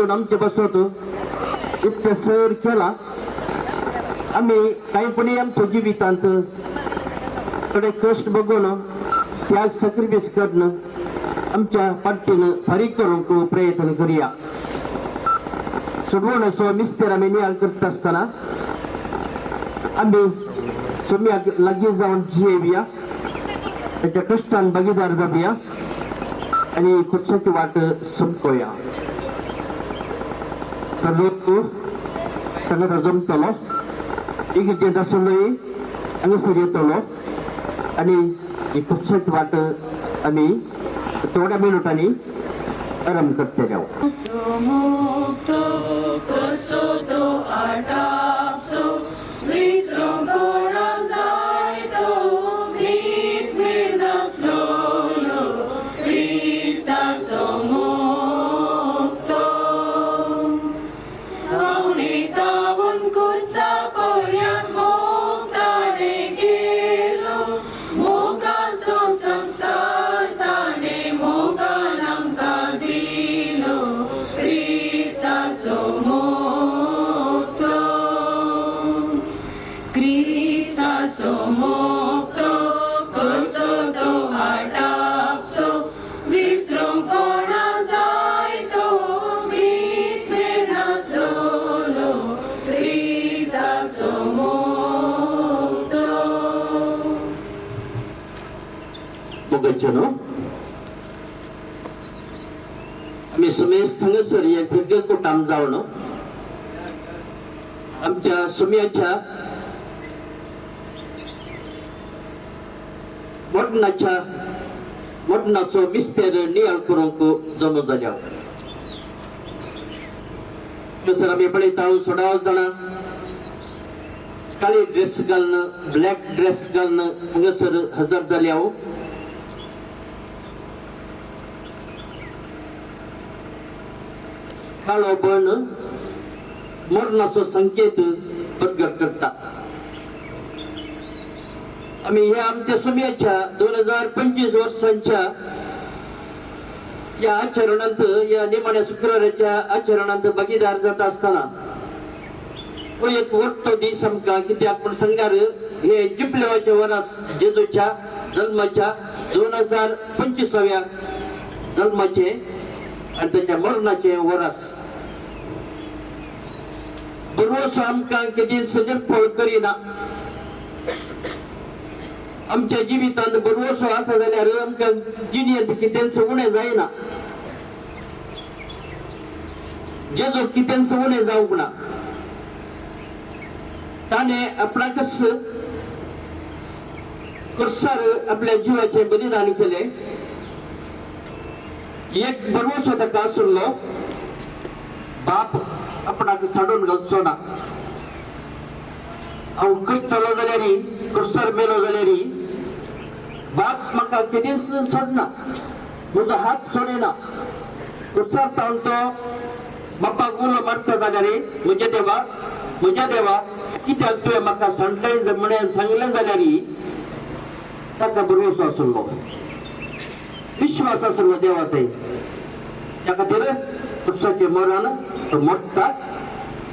येऊन आमच्या बसवतो इतकं सर केला आम्ही काहीपणी आमच्या जीवितांत कडे कष्ट बघून त्याग सॅक्रिफाईस करणं आमच्या पार्टीनं फारीक करून प्रयत्न करूया सोडवून सो मिस्तेर आम्ही नियाल करत असताना आम्ही सोम्या लागीं जाऊन जियेवया त्याच्या कष्टान भागीदार जाऊया आणि खुशाची वाट सुटकोया तर लोक संगत जमतलो इकडचे दसलोय हांगासर येतलो आणि ही खुशाची वाट आम्ही थोड्या मिनिटांनी आराम करते राहू आम्ही सुमेश संगसर या फिरगे कुटाम जाऊन आमच्या सुम्याच्या वडनाचो मिस्तेर नियाळ करूंक जमो जाल्या सर आम्ही पळयता सोडाव जाणा काळी ड्रेस घालून ब्लॅक ड्रेस घालून हांगासर हजर जाल्या काळो बर्ण मरणाचो संकेत प्रगट करता आम्ही ह्या आमच्या सुम्याच्या 2025 वर्षांच्या या आचरणांत या निमाण्या शुक्रवाराच्या आचरणांत भागीदार जात असताना एक वरतो दीस आमकां कित्याक म्हूण सांगल्यार हे जिपलेवाच्या वरास जेजूच्या जल्माच्या 2025व्या जल्माचे आणि त्याच्या मरणाचे वरास बरोवसो आमकां कितें सजगपळ करिना आमच्या जिवितांत बरोवसो आसा जाल्यार आमकां जिणेंत कितेंच उणें जायना जेजू कितेंच उणें जावंक ना ताणें आपणाकच क्रसार आपल्या जिवाचे बलिदान केले एक बरोवसो ताका आसलो बाप आपणाक साडून घालचो ना हांव कश्टलो जाल्यारी क्रसार मेलो जाल्यारी बाप म्हाका केदीच सोडना म्हजो हात सोडिना क्रसार पावन तो बापाक उलो मारता जाल्यार म्हज्या देवा कित्याक तुवें म्हाका सांडलें म्हणून सांगलें जाल्यार ताका बरोवसो आसलो विश्वास आसलो देवा थंय त्या खातीर क्रसाचे मरण तो मरता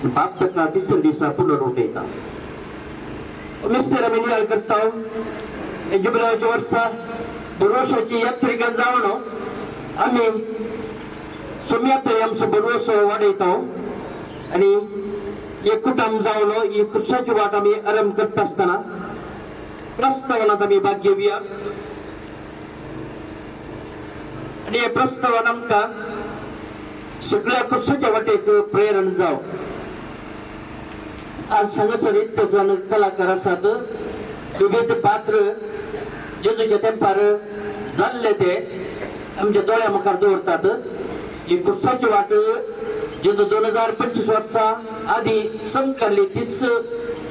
बाप ताका तिसऱ्या दिसा पुनरुठयता मिस्तेर आमी नियाळ करता जुबिलाच्या वर्सा बरोवशाची यात्रिका जावन आमी सुम्यातय आमचो बरोवसो वाडयता आनी एक कुटुंब जावन ही क्रसाची वाट आमी आरंभ करता आसतना प्रस्तावनांत आमी भाग घेवया आणि हे प्रस्तावन आमकां सगळ्या क्रसाच्या वाटेक प्रेरण जाव आज हांगासर इतके जण कलाकार आसात विविध पात्र जेजूच्या तेंपार जाल्ले ते आमच्या दोळ्या मुखार दवरतात ही क्रसाची वाट जेजू 2025 वर्सा आदी संकल्ली तीच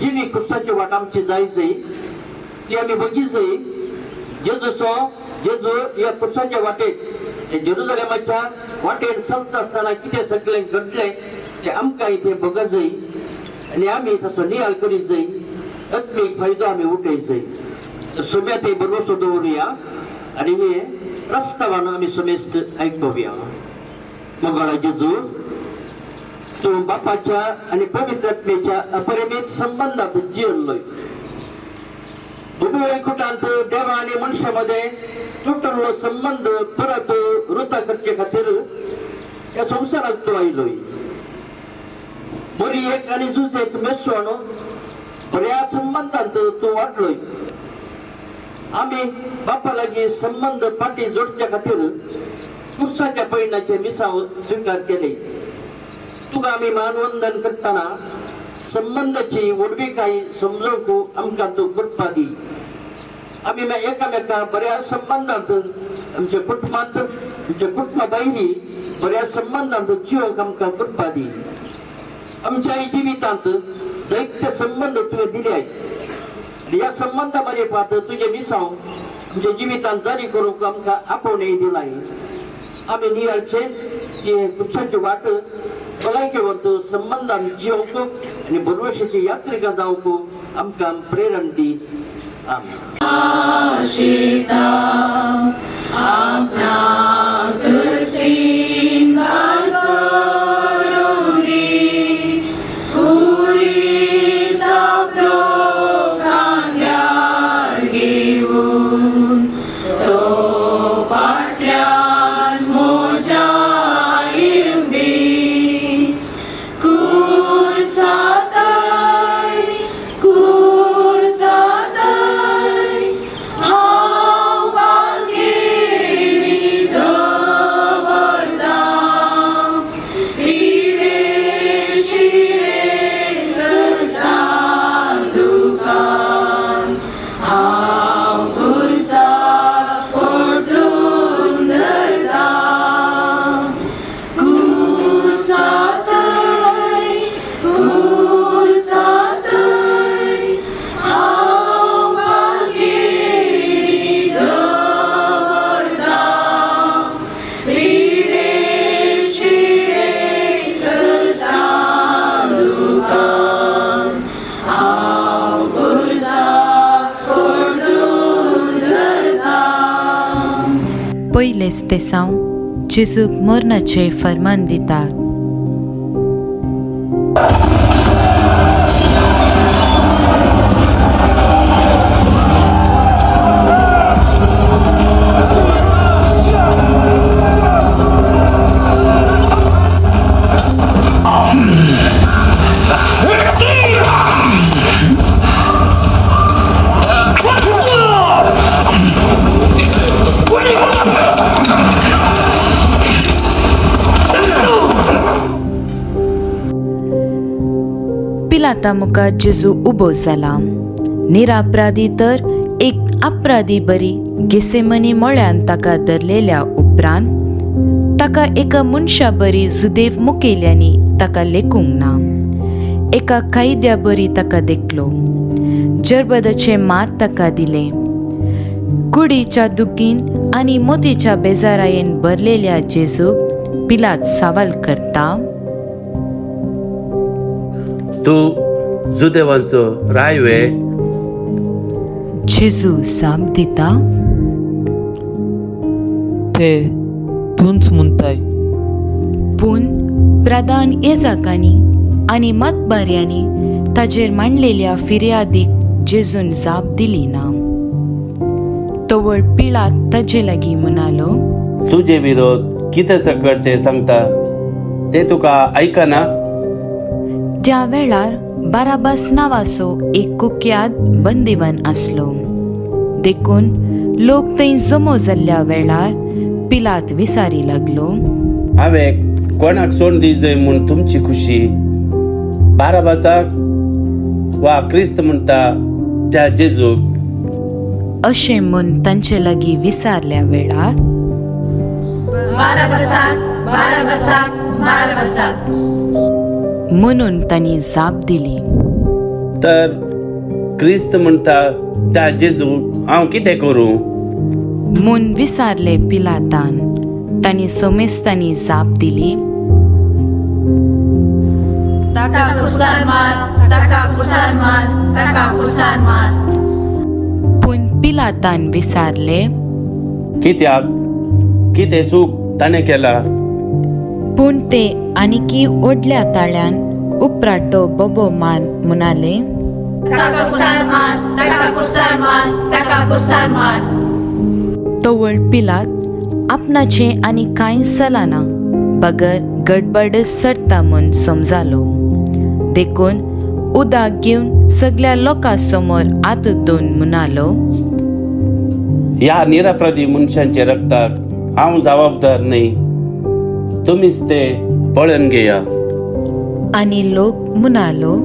जिवी क्रसाची वाट आमची जायची ती आमी बघी जाय जेजू या क्रसाच्या वाटेक जेरुसलेमाच्या वाटेर चलता आसतना कितें सगळें घडलें तें आमकां इथे बघत जाय आनी आमी ताचो नियाळ करीत जाय आत्मीक फायदो आमी उठयत जाय सुम्यातय बरोवसो दवरुया आनी हे प्रस्तावान आमी समेस्त आयकुया मंगळा जेजू तू बापाच्या आणि पवित्र आत्म्याच्या अपरिमित संबंधात जिरलोय. भूमी वैकुंठांत देवा आणि मनुष्यामध्ये तुटलो संबंध परत वृत्ता करचे खातीर या संसारात तू आयलोय. बरी एक आणि जुज एक मेसवण बऱ्या संबंधांत तू वाटलोय. आम्ही बापा लागी संबंध पाठी जोडच्या खातीर पुरुषाच्या पैनाचे मिसाव स्वीकार केले. तुका आम्ही मानवंदन करताना संबंधाची वडविकाई समजूक आमकां तू कृपा दी. आम्ही एकामेका बऱ्या संबंधांत आमच्या कुटुंबांत आमच्या कुटुंबा भायली बऱ्या संबंधांत जिवंक आमकां कृपा दी. आमच्या जिवितांत दैत्य संबंध तुवें दिले आहेत. या संबंधामध्ये पाहत तुझे मिसाव तुझ्या जीवितांत जारी करूक आमकां आपोवणे दिलाय. आम्ही नियाळचे की पुरुषाची वाट भलायकेवंत संबंधान जिवंक आणि भरवशेची यात्रिका जावंक आमकां प्रेरण दी. आमेन. पयलेच ते साव जेजूक मरणाचे फर्मान दितात. पिलाता मुखार जेजू उबो जाला. निरापराधी तर एक अपराधी बरी गेसेमनी मळ्यान ताका धरलेल्या उपरांत ताका एका मनशा बरी सुदैव मुखेल्यांनी ताका लेखूंक ना. एका कैद्या बरी ताका देखलो. जरबदाचे मार ताका दिले. कुडीच्या दुखीन आनी मोतीच्या बेजारायेन भरलेल्या जेजूक पिलात सवाल करता. तू जुदेवांचो रायवे? जेजू जाप दिता. ते तूंच म्हणताय. पूण प्रधान येजाकांनी आनी मतबाऱ्यांनी ताजेर मांडलेल्या फिर्यादीक जेजून जाप दिली ना. तवळ पिलात ताजे लागीं म्हणालो, तुझे विरोध कितें सकट ते सांगता ते तुका आयकना? त्या वेळार बाराबास नांवाचो एक कुख्यात बंदिवान आसलो. देखून लोक थंय जमो जाल्ल्या वेळार पिलात विचारी लागलो, हांवें कोणाक सोड दी जंय म्हूण तुमची खुशी? बाराबासाक वा क्रिस्त म्हणटा त्या जेजूक? अशें म्हूण तांचे लागीं विचारल्या वेळार म्हणून तांणी जाप दिली. तर क्रिस्त म्हणटा त्या जेजूक हांव कितें करूं? म्हूण विचारले पिलातान. तांणी सोमेस्तांनी जाप दिली, ताका खुर्सार मार, ताका खुर्सार मार, ताका खुर्सार मार. पूण पिलातान विचारले, कित्याक? कितें चूक ताणें केला? पूण ते आनीकी व्हडल्या ताळ्यान उपराटो बोबो मान म्हणाले, ताका कुसार मार, ताका कुसार मार, ताका कुसार मार. तवळ पिलात आपणाचे आनी कांय चलाना बगर गडबड सरता म्हूण समजालो. देखून उदक घेवन सगळ्या लोकां समोर हात धुवन म्हणालो, ह्या निरपराधी मनशांचे रक्ताक हांव जबाबदार न्ही, तुमीच ते पळोवन घेया. आनी लोक म्हणालो,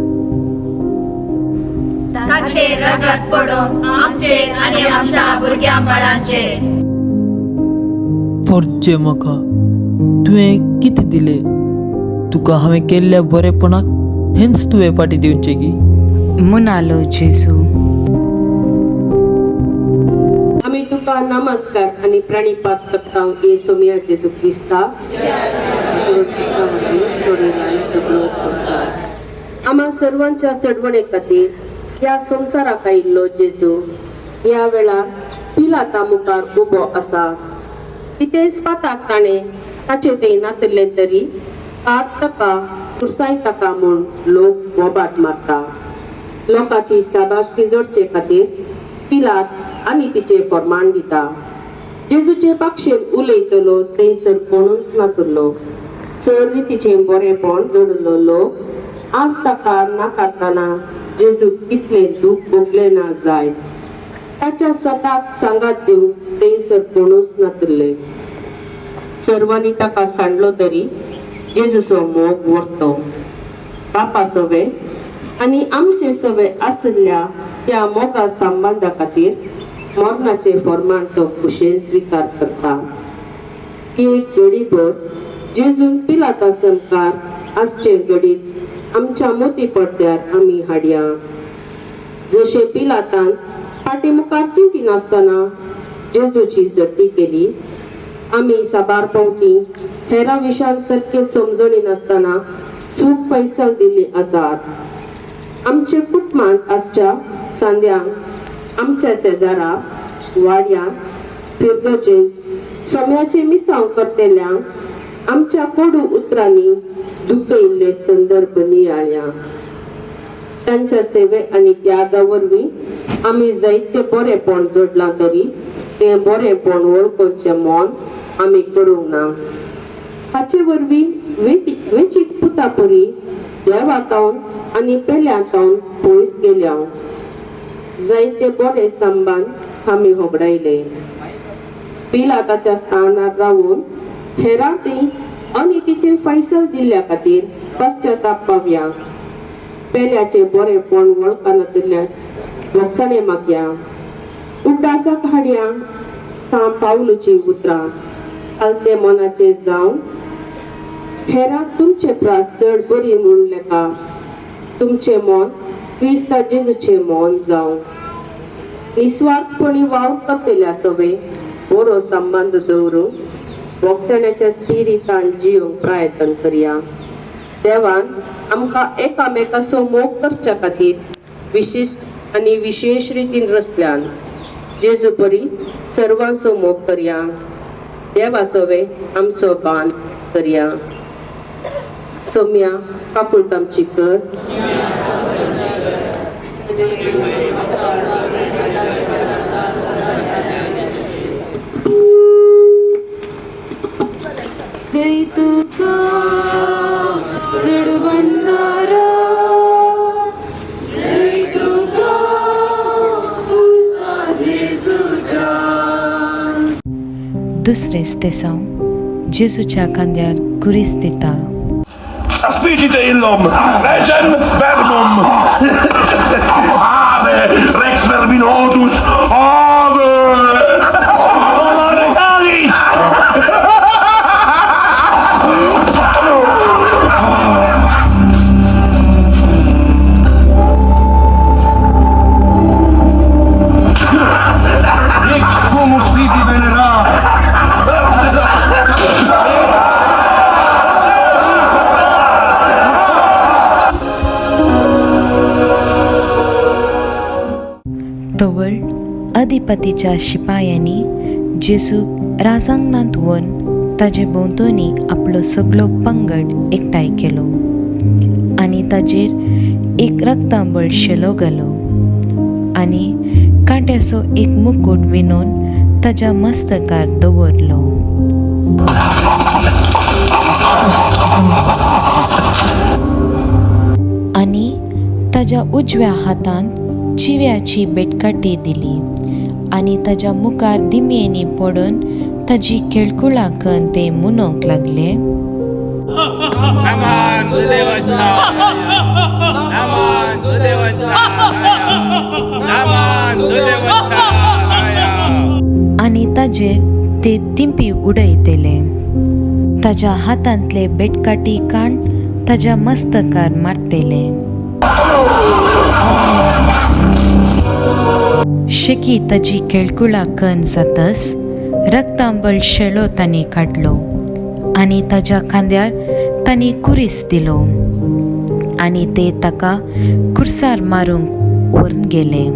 ताचे रगत पडून आमचेर आनी आमच्या भुरग्या बाळांचेर. पोरचे म्हाका तुवें कितें दिलें? तुका हांवें केल्ल्या बरेपणाक हेंच तुवें फाटीं दिवचें की? म्हणालो जेजू. आमी तुका नमस्कार आनी प्रणिपात करता येसुमिया जेजू क्रिस्ता. आम्हा सर्वांच्या चडवणे खातीर ह्या संवसाराक आयिल्लो जेजू ह्या वेळार पिलाता मुखार उबो आसा. कितेंच पाताक ताणें ताचे थंय नातरलें तरी आत ताका क्रुसाय ताका म्हूण लोक बोबाट मारता. लोकांची शाबासकी जोडचे खातीर पिलात आनी तिचे फर्मान दिता. जेजूचे पक्षेन उलयतलो थंयसर कोणूच नातुरलो. चड रितीचें बरेपण जोडलो लोक आज ताका नाकारतना जेजू कितले दूख भोगलें ना जाय ताच्या सताक सांगात दिवंक थंयसर कोणूच नातुरले. सर्वांनी ताका सांडलो तरी जेजूचो मोग व्हरतो. बापा सवे आनी आमचे सवे आसल्या त्या मोगा संबंधा खातीर मरणाचे फर्मान तो खुशेन स्वीकार करता. एक घडीभर जेजून पिलाता संस्कार आसचे घडीत आमच्या मोती पडद्यार आमी हाडया. जशे पिलातान फाटीमुखार चिंती नासतना जेजूची जट्टी केली, आमी साबार पावटी हेरा विशाल सारखे समजणी नासतना सूख फैसल दिली आसात. आमचे कुटुंबांत आसच्या सांद्यांक आमच्या शेजाराक वाड्यांक फिरगोचे सोम्याचे मिसांव करतेल्यांक आमच्या कोडू उतरांनी दुखयल्ले संदर्भ नियाळ्या. तांच्या सेवे आनी त्यागा वरवीं आमी जायते बरेपण जोडलां तरी तें बरेपण वळखोवचें मोन आमी करूंक ना. हाचे वरवीं वेचीत पुता परी देवाकावन आनी पेल्याकावन पयस गेल्या. जायते बरे संबंद आमी होगडायले. पिलाताच्या स्थानार रावून हेरांतय अनितीचे फैसल दिल्ल्या खातीर पश्चाताप पावया. पेल्याचे बरेपण वळखना दिल्ल्या वखसाणे मागया. उड्डासाक हाडया तां पावलुची उतरां आलते मनाचे जावन हेरां तुमचे प्रास चड बरी म्हूण लेखा. तुमचे मन क्रिस्ता जेजूचे मन जावं. निस्वार्थपणी वावर करतेल्या सवे बरो संबंध दवरूंक वखसाण्याच्या स्थिरितान जिवंक प्रयत्न करया. देवान आमकां एकामेकाचो मोग करच्या खातीर विशिश्ट आनी विशेष रितीन रचल्यान जेजू परी सर्वांचो मोग करया. देवासोवे आमचो बान करया. सोम्या काकुळट आमची कर. तुका चड भंडारा दुसरेच तेसाव जेजूच्या खांद्यार कुरीस दिता. Spicite illum, legem verbum. Ave, rex verbinosus, ave. Regalis. Hic fumus viti venera. तवळ अधिपतीच्या शिपायांनी जेजूक राजांगणांत व्हरून ताजे भोंवतणी आपलो सगळो पंगड एकठांय केलो आनी ताजेर एक रक्तांबळ शेलो घालो आनी कांट्याचो एक मुकुट विणून ताच्या मस्तकार दवरलो. आनी ताच्या उजव्या हातांत चिव्याची बेटकाटी दिली आनी ताच्या मुखार दिमेनी पडून ताजी केळकुळाकन ते मुनोंक लागले. नामान सुदेवांचा नामान सुदेवांचा नामान सुदेवांचा आनी ताजेर ते तिंपी उडयतेले. ताच्या हातांतले बेटकाटी काण ताच्या मस्तकार मारतेले. शेकी ताची केळकुळा कन जातस रक्तांबळ शेळो तांणी काडलो आनी ताच्या खांद्यार तांणी कुरीस दिलो आनी ते ताका कुर्सार मारूंक व्हरून गेले.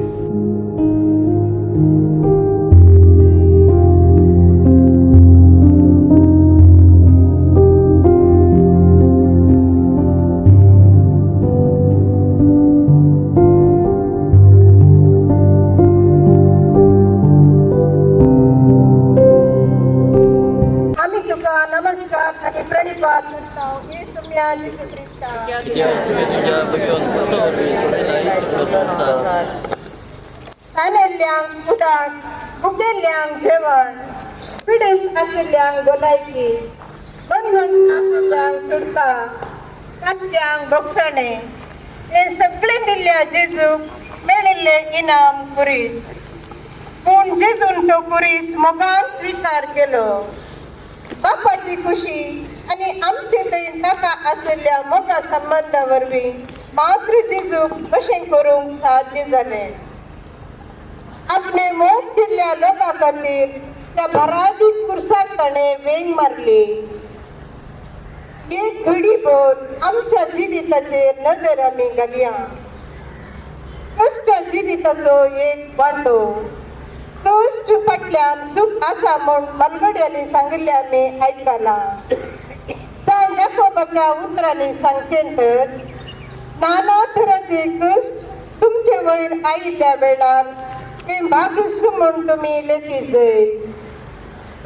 आम्ही तुका नमस्कार आणि प्रणिपात करता येशू जेजू ख्रिस्ता. तानेल्ल्यांक उदक, भुकेल्ल्यांक जेवण, पिडीक आशिल्ल्यांक भलायकी, बंधन आशिल्ल्यांक सुटका, कातल्यांक भोगसणे, हे सगळे दिल्ल्या जेजूक मेळिल्ले इनाम कुरीस. पूण जेजून तो कुरीस मोगान स्वीकार केलो. बापाची खुशी आणि आमचे थंय ताका आशिल्ल्या मोगा संबंदा वरवीं मात्र जेजूक कशें करूंक साध्य जालें. आपणे मोग दिल्ल्या लोकां खातीर त्या भरादीक कुर्साक ताणें वेंग मारली. एक घडीभर आमच्या जिविताचेर नदर आमी घालया. कश्ट जिविताचो एक वांटो. कश्ट फाटल्यान सूख आसा म्हूण बलगड्यांनी सांगिल्लें आमी आयकलां. सांज याकोबाच्या उतरांनी सांगचें तर नाना तरांचे कश्ट तुमचे वयर आयिल्ल्या वेळार ते मागस म्हूण तुमी लेखी जय.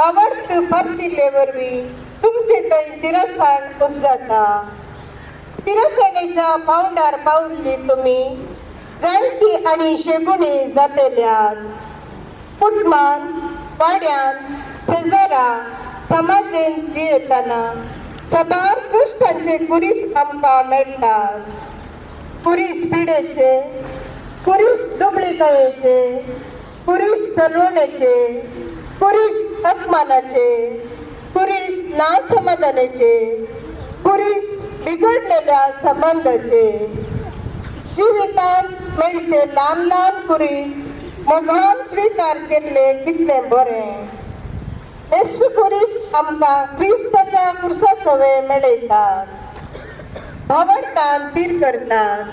आवडत परतिल्ले वरवीं तुमचे थंय तिरसाण उपजाता. तिरसाणेच्या पावंडार पावल्ली तुमी जाणटी आनी शेगुणी जातेल्यात. कुटुंबान वाड्यान शेजारा समाजेन जियेतना सबार कश्टांचे कुरीस आमकां मेळटात. कुरीस पिडेचे, कुरीस दुबळीकायेचे, कुरीस सलवणेचे, कुरीस अपमानाचे, कुरीस नासमाधानाचे, कुरीस बिघडलेल्या संबंधाचे. जिवितांत मेळचे ल्हान ल्हान कुरीस मोगान स्वीकार केल्ले कितले बरें. येशू कुरीस आमकां क्रिस्ताच्या कुर्सा सवे मेळयतात. भावडकान तीर करतात.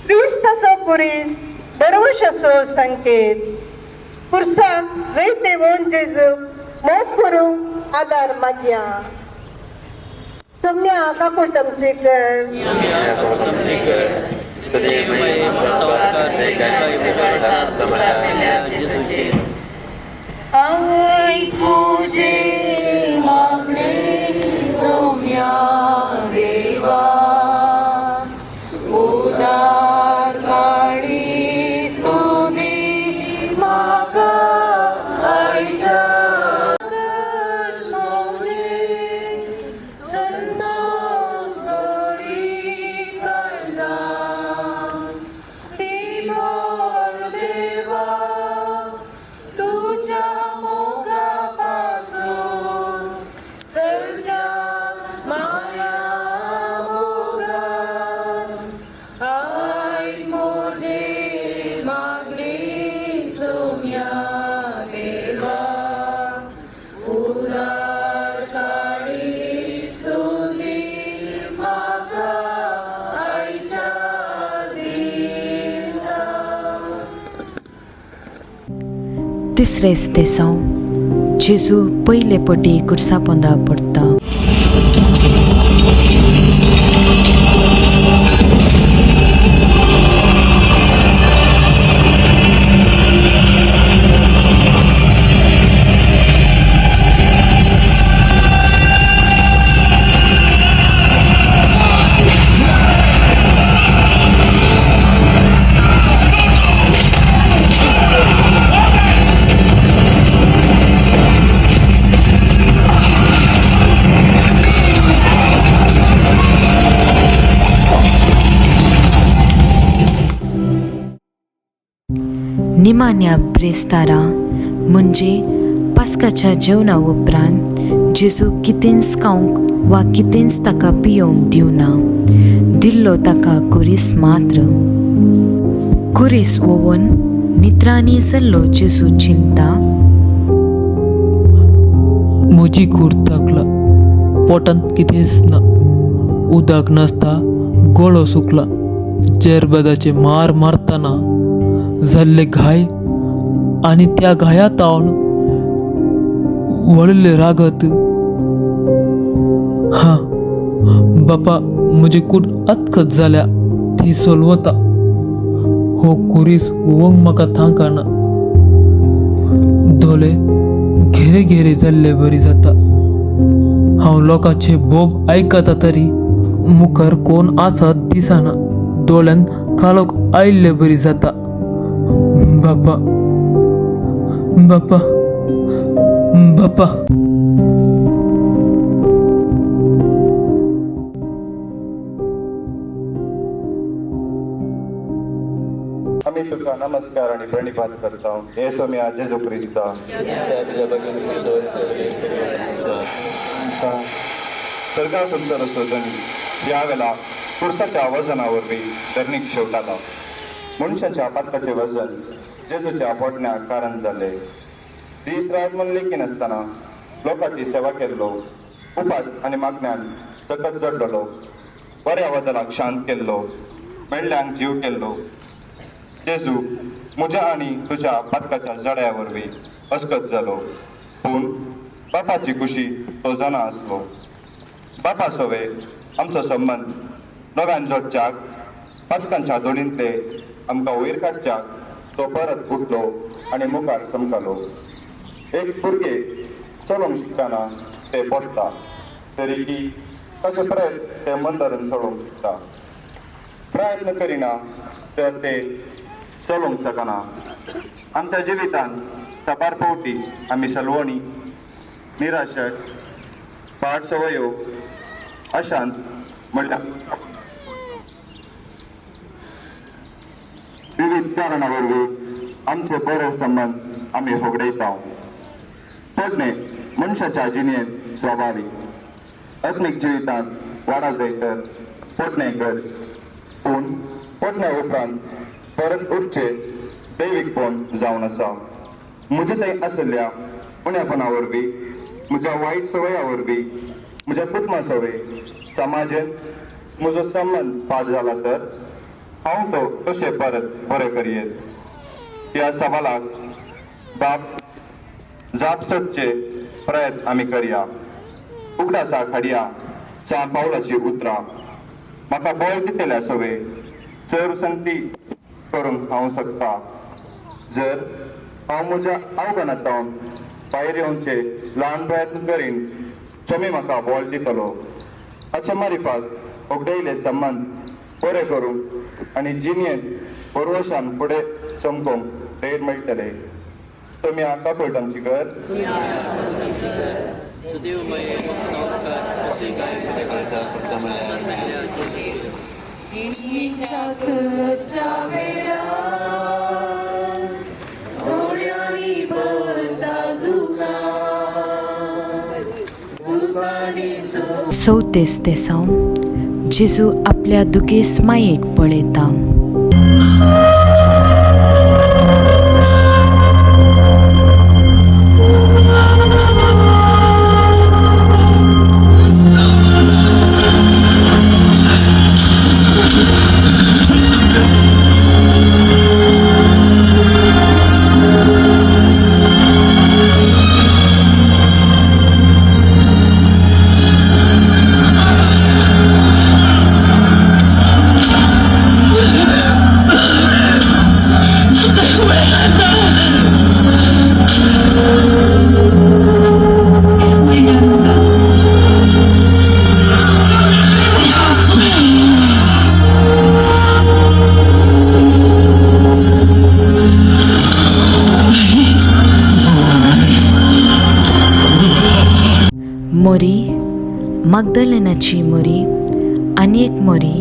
क्रिस्ताचो कुरीस दरवर्षाचो संकेत. कुर्साक जैते वोन जेजूक मोग करूंक आदार मागया. सोम्या काकूळ तमचेकर तिसरेच दिसांव जेजू पयले पटी कुर्सा पोंदा पडटा. निमान्या ब्रेस्तारा म्हणजे पास्काच्या जेवणा उपरांत जेजू कितेंच खावंक वा कितेंच ताका पियोंक दिवना. दिल्लो ताका कुरीस मात्र. कुरीस वोवन नित्रांनी जाल्लो जेजू चिंता. म्हजी कूड थाकला, पोटांत कितेंच ना. उदक नासता, गळो सुकला. जेरबदाचे मार मारतना जाल्ले घाय आणि त्या घायात आवन वळले रागत. हा बापा, म्हजी कूड अतकत जाल्या ती सोलवता. हो कुरीस वंग म्हाका थांकाना. दोळे घेरे घेरे जाल्ले बरी जाता. हांव लोकांचे बोब आयकता तरी मुखार कोण आसात दिसना. दोळ्यान कालोक आयिल्ले बरी जाता. बापा बापा बापा. आम्ही तुका नमस्कार आणि प्रणिपात करता. येसो मी जेजू क्रिस्ता सर्गासून सरस्वतनी या वेळा पुरुषाच्या वजनावर धरणीक शेवटाला. मनुष्याच्या पातकाचे वजन जेजूच्या पोटण्या कारण झाले. दीस रात म्हणले की नसताना लोकांची सेवा केल्लो. उपास आणि मागण्यान जगत जडलो. बऱ्या बदलाक शांत केल्लो. मेळ्ळ्यांक जीव केल्लो. जेजू म्हज्या आणि तुझ्या पातकाच्या जड्या वरवीं अस्कत जालो. पूण बापाची कुशी तो जाणा आसलो. बापा सोवे आमचो संबंध दोगां जोडच्याक पातकांच्या दोणींतले आमकां वयर काडच्याक तो परत उठलो आणि मुखार समकलो. एक भुरगे चलोवंक शिकताना ते पडटा तरी की कशे प्रयत्न ते मन धरून चलोवंक शिकता. प्रयत्न करिना तर ते चलोवंक शकना. आमच्या जिवितांत सबार फावटी आमी सलवणी, निराशक, पाड सवयो, अशांत म्हणल्यार विविध कारणा वरवीं आमचे बरे संबंध आमी होगडयता. पडणे मनशाच्या जिणेंत स्वाभाविक. आत्मीक जिवितांत वाडा जाय तर पडणे गरज. पूण पडण्या उपरांत परत उठचे दैवीकपण जावन आसा. म्हजे थंय आसलेल्या उण्यापणा वरवीं, म्हज्या वायट सवया वरवीं, म्हज्या कुटुंबा सवय, समाजान म्हजो संबंध पाड जाला तर हांव तो कशें परत बरें करयेत. ह्या सवालाक जाप सोदचे प्रयत्न आमी करया. उगडासा हाडया 4 पावलाची उतरां. म्हाका बळ दितल्या सवय चड संगती करूंक हांव शकता. जर हांव म्हज्या आव्हानांतल्यान भायर येवचे ल्हान प्रयत्न करीन जमी म्हाका बळ दितलो. हाचे मारिफात ओगडयले संबंध बरे करूंक आनी जिणेंत बरोवशान फुडें चमकोवंक धैर्य मेळटले. तुमी आतां पळयता आमची घर. चवथेस तेसांव जेजू आपल्या दुखेस मायेक पळयता. मरी, मगदलेनाची मरी आनी एक मरी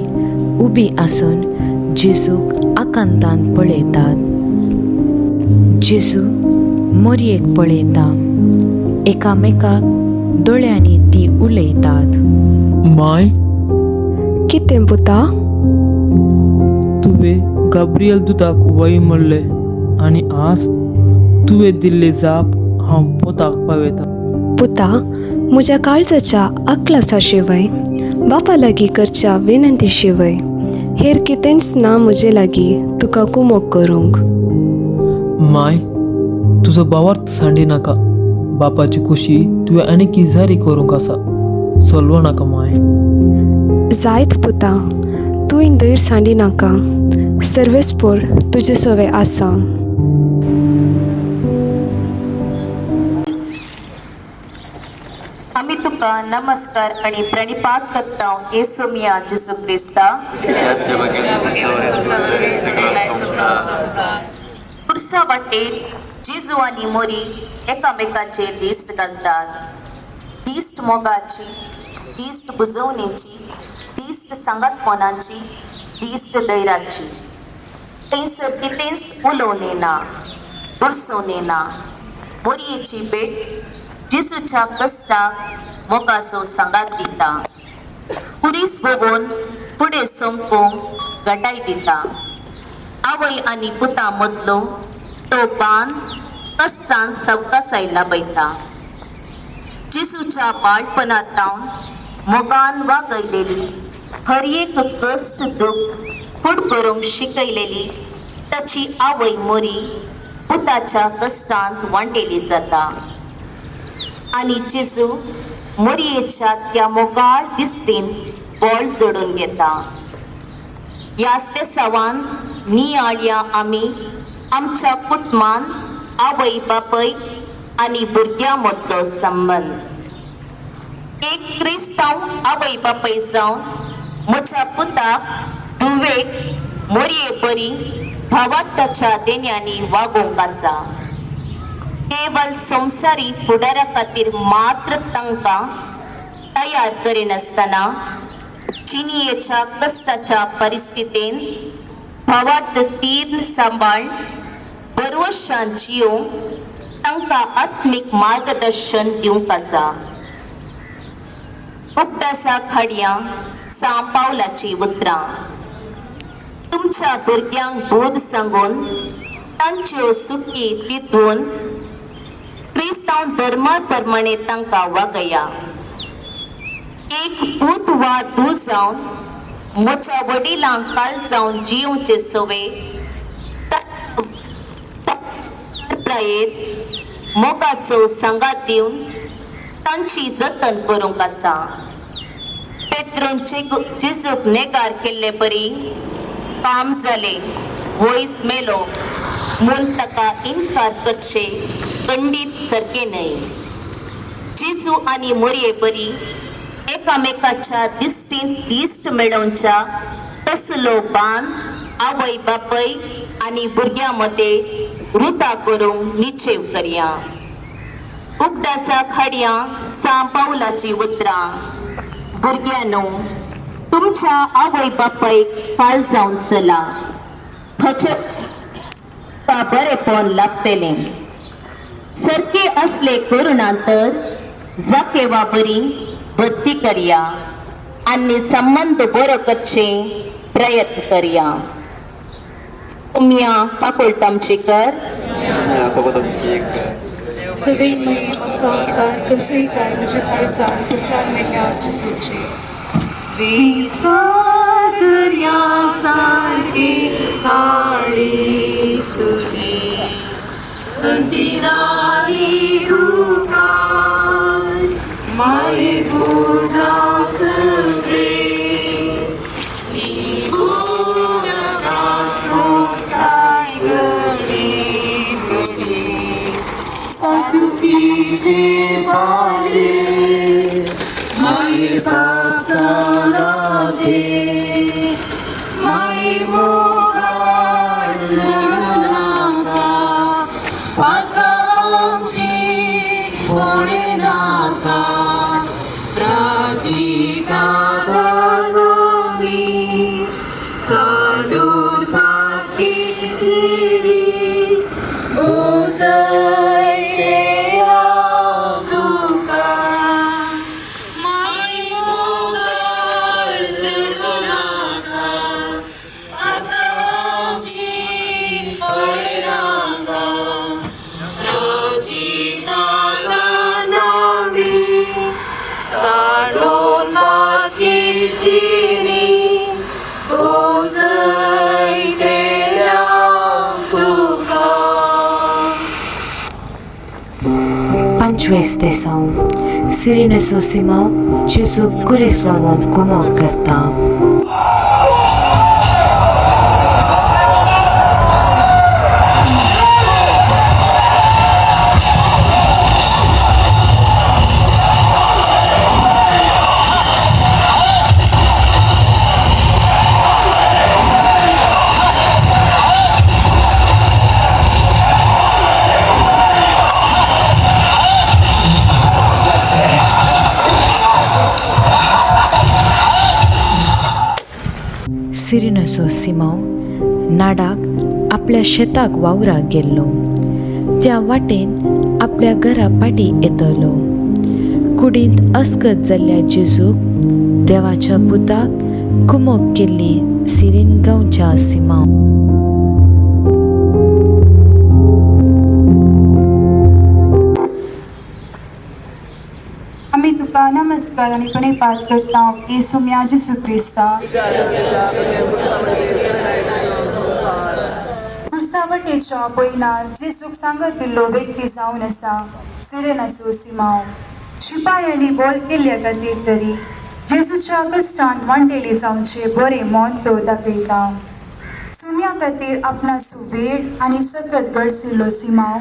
उबी आसून जेजूक आकांतान पळयतात. जेजू मरयेक पळयता, एकामेकाक दोळ्यांनी ती उलयतात. माय, कितें पुता? तुवें गाब्रियल दुताक वय म्हणले आनी आज तुवें दिल्ले जाप हांव पोताक पावयता. पुता, म्हज्या काळजाच्या अकलासा शिवाय, बापा लागीं करच्या विनंती शिवाय हेर कितेंच ना म्हजे लागीं तुका कुमोग करूंक. माय, तुजो भावार्थ सांडी नाका. बापाची खुशी तुवें आनीक इजारी करूंक आसा. सोलवो नाका माय. जायत पुता, तुवें दैर सांडी नाका. सर्वेस्पोर तुजे सवे आसा. आमी तुका नमस्कार आणि प्रणिपात करता येसू मिया जेजू क्रिस्ता. क्रुसा वाटेर जेजू आनी मोरी एकामेकाचेर दिश्ट घालतात. दिश्ट मोगाची, दिश्ट बुजवणेची, दिश्ट सांगातपणाची, दिश्ट दैराची. थंयसर कितेंच उलोवने ना, बुरसोवने ना. मोरयेची भेट जेजूच्या कश्टाक मोगाचो सांगात दिता. कुरीस भोगून फुडें सोंपोवंक घटाय दिता. आवय आनी पुता मदलो तो बान कश्टान सवकासाय लाभयता. जेजूच्या बाळपणांतावन मोगान वागयलेली, हर एक कश्ट दूख फूड करूंक शिकयलेली ताची आवय मोरी पुताच्या कश्टांत वांटेली जाता. आनी जेजू मोरयेच्या त्या मोगाळ दिश्टीन बोळ जोडून घेता. ह्याच ते सावन नियाळ्या आमी आमच्या कुटुंबान आवय बापय आनी भुरग्यां मदलो संबंद. एक क्रिस्तांव आवय बापय जावन म्हज्या पुताक धुवेक मोरये बरी भावार्थाच्या देण्यांनी वागोवंक आसा. केवल संवसारी फुडारा खातीर मात्र तांकां तयार करिनासतना चिनियेच्या कश्टाच्या परिस्थितीन भावार्थ तीर्न सांबाळ बरवशान जियोवंक तांकां आत्मीक मार्गदर्शन दिवंक आसा. उपदासा खाडयां सांव पावलाची उतरां. तुमच्या भुरग्यांक बोध सांगून तांच्यो सुखी तितून क्रिस्तांव धर्मा प्रमाणे तांकां वागया. एक पूत वा धू जावन म्हज्या वडिलांक काल जावन जिवचे सवे प्रायेर मोगाचो सांगात दिवन तांची जतन करूंक आसा. पेद्रून जेजूक नेगार केल्ले बरी काम जाले, वयस मेलो म्हूण ताका इन्कार करचे खंडीत सारके न्हय. जेजू आनी मोरये बरी एकामेकाच्या दिश्टीन दिश्ट मेळोवच्या तसलो बान आवय बापय आनी भुरग्यां मदें रुता करूंक निचेव करया. उपदासा खाडयां सांव पावलाची उतरां. भुरग्यांनो, तुमच्या आवय बापयक काल जावन चला. बरेपण लाभतलें. सारके असले करुणांतर जाके वा बरी भक्ती करया आनी संबंध बरो करचे प्रयत्न करया. उमिया पाकोळटामचेकर. सदैव मये मक्काकार कसंही काय म्हज्या काळजान प्रसार मेळ्या जेजूचे. दर्या सारके काळी सुरी अंतिराली दुकान माये गुणा सगळे Quest'esão, Sirinus Simão, Gesù Curislavon como carta. सिरिनसो सिमाव नाडाक आपल्या शेताक वावराक गेल्लो. त्या वाटेन आपल्या घरा पाटी येतलो. कुडींत अस्कत जाल्ल्या जेजूक देवाच्या पुताक कुमोक केल्ली सिरीन गांवच्या सिमाव. आम्ही तुका नमस्कार आणि प्रणिपात करता येसू म्या जेसू क्रिस्ता. क्रुसावटेच्या पयल्यार जेसूक सांगत दिल्लो व्यक्ती जावन आसा सिरेनाचो सिमाव. शिपायांनी बोल केल्ल्या खातीर तरी जेजूच्या कश्टान वांटेली जावचे बरें मोन तो दाखयता. सुम्या खातीर आपणाचो वेळ आनी सतत घडसिल्लो सिमाव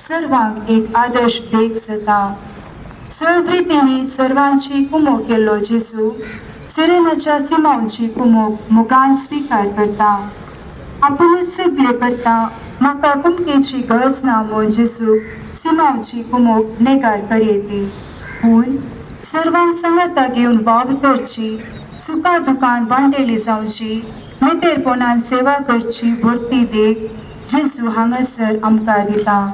सर्वांक एक आदर्श देख जाता. सर्व रितींनी सर्वांची कुमोक केल्लो जेजू सिरेनाच्या सिमांची कुमोक मोगान स्वीकार करता. आपुणूच सगळे करता. म्हाका कुमकेची गरज ना म्हूण जेजू सिमांची कुमोक नेगार करियेती. पूण सर्वांक सांगता घेवन वावर करची, सुखा दुखान वांटेली जावची, मेतेरपणान सेवा करची वर्ती देख जेजू हांगासर आमकां दिता.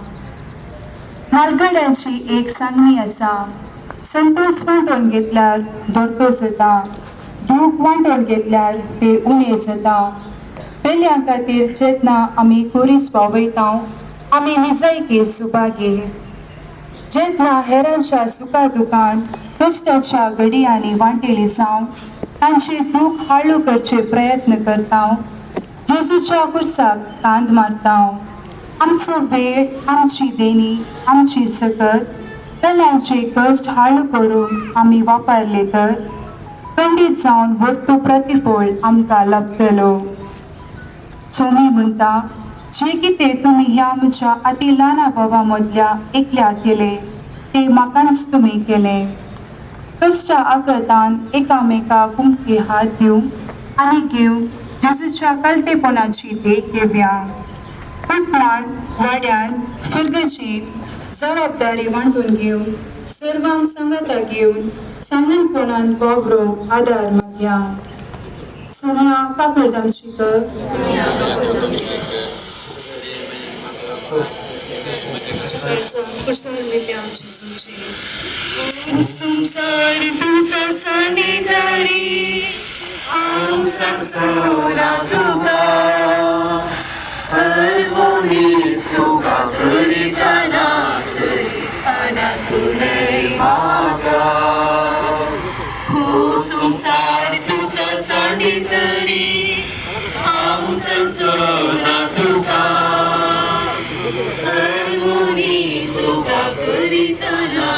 मालगड्यांची एक सांगणी आसा. संतोष वांटून घेतल्यार धोरतो जाता, दूख वांटून घेतल्यार ते उणे जाता. पेल्यां खातीर जेन्ना आमी कुरीस वावयता आमी निजायके सुभागे. जेन्ना हेरांच्या सुखा दुखान कश्टाच्या घडयांनी वांटेली जावन तांचे दूख हाळू करचे प्रयत्न करता, जेजूच्या कुर्साक कांद मारता. आमचो वेळ, आमची देणी, आमची सकत पेल्यांचे कश्ट हाळू करून आमी वापरले तर खंडीत जावन वर्तू प्रतिफळ आमकां लाभतलो. सोमी म्हणटा, जे कितें तुमी ह्या म्हज्या अति ल्हाना भावा मदल्या एकल्या केले ते म्हाकाच तुमी केले. कश्टा आकतान एकामेकाक कुमके हात दिवंक आनी घेवंक जेजूच्या कलतेपणाची देख घेवया. कुटुंबान वाड्यान फुरगेची जबाबदारी वांटून घेवन सर्वांक सांगता घेवन सांगणपणान वावरूंक आदार मागया. सोम्या काकरदांची कर. संसार तुका सानिधारी आम संसारा तुका हरमोनी तुका करिताना तुनई माता. हो संसार तुका सानिधारी आम संसारा तुका हरमोनी तुका करिताना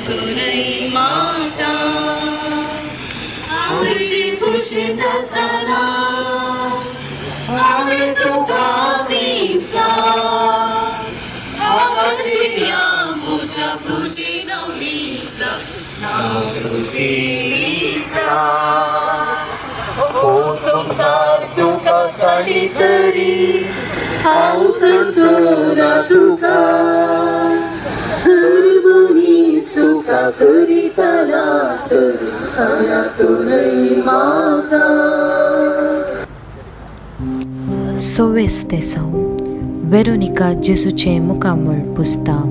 तुनई माता. आमची खुशी असताना आम्ही तुका विसला. आकाशी आमच्या खुशी नवीसला नाव तुझी लिहिला. हो संसार तुका साडी तरी हांव सणसोना तुका हरमोनी तुका करिताना तुनई माता. सोवेस्तेसांव वेरोनिका जेसूचे मुखामळ पुसता.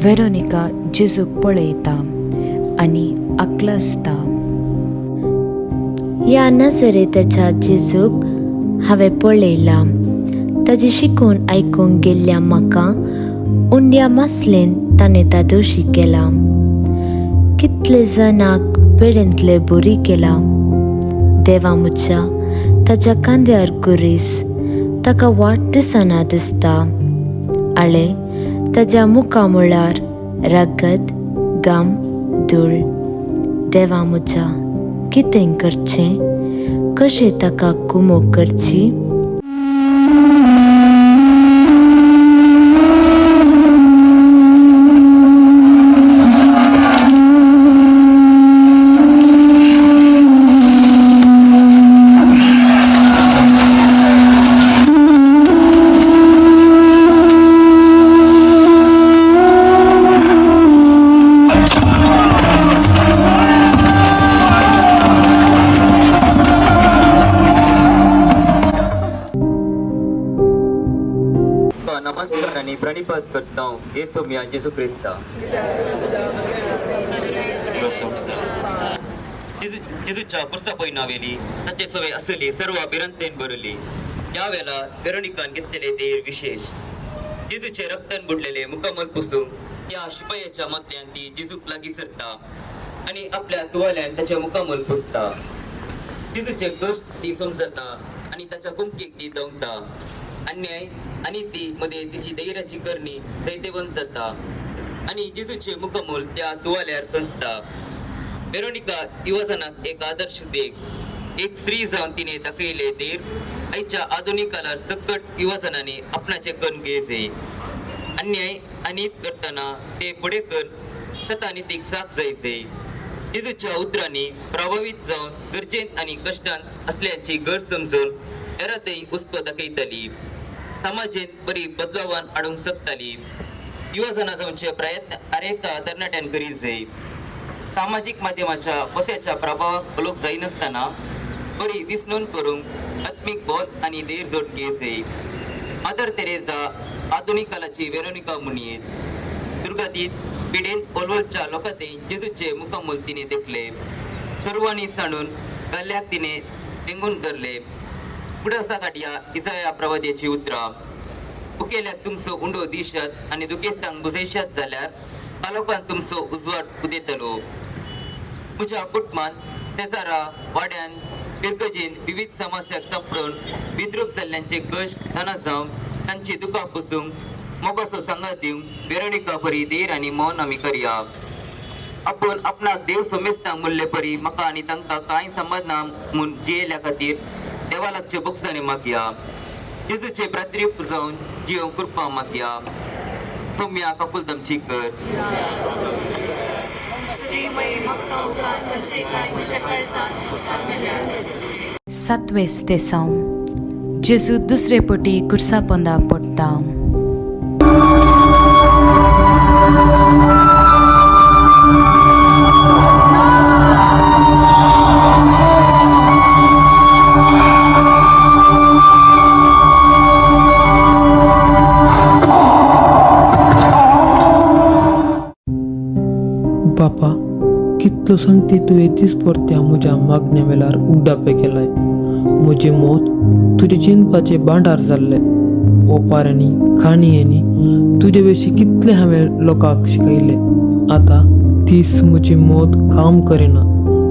वेरोनिका जेजूक पळयता आनी आकलसता. ह्या नजरेताच्या जेजूक हांवें पळयला. ताची शिकून आयकूंक गेल्ल्या म्हाका उंड्या मासलेन ताणें तादोशी केला. कितले जाणांक पेडेंतले बरी केला. देवा मुच्या ताच्या कांद्यार कुरीस ताका वाट दिसना दिसता. आळे ताच्या मुखामळार रगत गम धूळ. देवा मुच्या कितें करचें, कशें ताका कुमोग करची. नमस्कार आणि प्रणिपात करता येसू मिया जेजू क्रिस्ता. जेजूच्या पुरसा पयनावेली ताचे सवय असली सर्व बिरंतेन बरली. या वेळा वेरोनिकान घेतलेले देर विशेष. जेजूचे रक्तान बुडलेले मुखामल पुसून या शिपायाच्या मदल्यान ती जेजूक लागीं सरता आणि आपल्या तुवाल्यान ताचे मुखामल पुसता. जेजूचे दोष ती समजता आणि ताच्या कुमकेक ती दवता. अन्याय आणि ती मध्ये तिची धैर्याची करणी दैतेवंत जाता आणि जेजूचे मुखमोल त्या तुवाल्यार कसता. वेरोनिका युवजनाक एक आदर्श देख. एक स्त्री जावन तिने दाखयले देर आयच्या आधुनिक काळार सकट युवजनांनी आपणाचे कण घेयचे. अन्याय आणि करताना ते फुडें कर तथा नितीक साथ जायचे. जेजूच्या उतरांनी प्रभावित जावन गरजेंत आणि कश्टांत असल्याची गरज समजून एरातय उस्को दाखयताली. समाजेन बरी बदलावान हाडूंक शकताली. युवजनां जावचे प्रयत्न आरेका तरणाट्यान करीत जाय. सामाजीक माध्यमाच्या बस्याच्या प्रभावाक लोक जायनासतना बरी विस्नोन करूंक आत्मीक बोल आणि देर जोड घेयचे. मदर तेरेसा आधुनिक काळाची वेरोनिका मुनियेत. दुर्गातीत पिडेन ओलवलच्या लोकांतय जेजूचे मुखामोल तिने देखले. सर्वांनी सांडून गल्ल्याक तिने तेंगून धरले. पुढसा काढया इसाया प्रवाद्याची उतरां. उकेल्याक तुमचो उंडो दिशात आणि दुखेस्तांक बुजयशात जाल्यार पालोकान तुमचो उजवाड उदेतलो. म्हज्या कुटुंबान तेजारा वाड्यान पिरकजीन विविध समस्याक सांपडून विद्रूप जाल्ल्यांचे कश्ट तना जावन तांची दुखां पुसूंक मोगाचो सांगात दिवंक वेरोनिका परी देर आनी मौन आमी करया. आपूण आपणाक देव सोमेस्तांक म्हणले परी म्हाका आनी तांकां कांय संबंद ना म्हूण जियेल्या खातीर देवालाचे बुक्साने मागया. जेजूचे प्रात्रीप जावन जीव कृपा मागया. सोम्या ककुलदमची कर. सातवेस्तेसांव जेजू दुसरे पटी कुर्सा पोंदा पडटा. बापा, कितलो सांगते तुवें दिसपरत्या म्हज्या मागण्या वेळार उगडापे केलाय. म्हजें मोत तुजे चिंतपाचे भांडार जाल्ले. ओपारांनी खाणयेंनी तुजे विशीं कितले हांवें लोकांक शिकयले. आतां तीच म्हजी मोत काम करिना.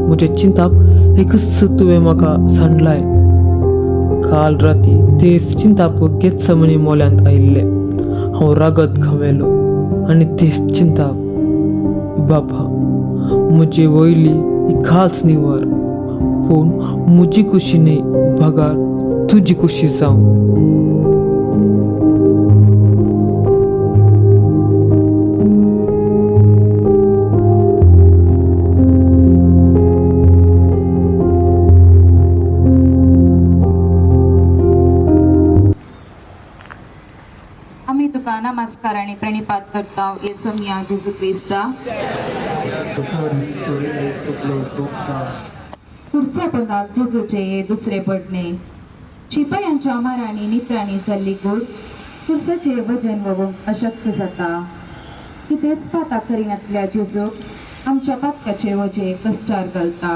म्हजें चिंताप एकच तुवें म्हाका सांडलाय. काल राती तेच चिंताप गेत्समनी मोल्यांत आयिल्ले. हांव रागत घामेलो आनी तेच चिंताप. बापा, म्हजी वयली ही खास निवार. पूण म्हजी खुशी न्ही भागार तुजी खुशी जावं. तुका नमस्कार आणि प्रणिपात करता येसुमिया जेजू क्रिस्ता पुढच्या पदाक जेजूचे दुसरे पडणे शिपायांच्या मारांनी नित्रांनी जाल्ली गूड पुरसाचे वजन वगोवंक अशक्य जाता कितेंच पाता करिनातल्या जेजूक आमच्या पातकाचे वजे कश्टार घालता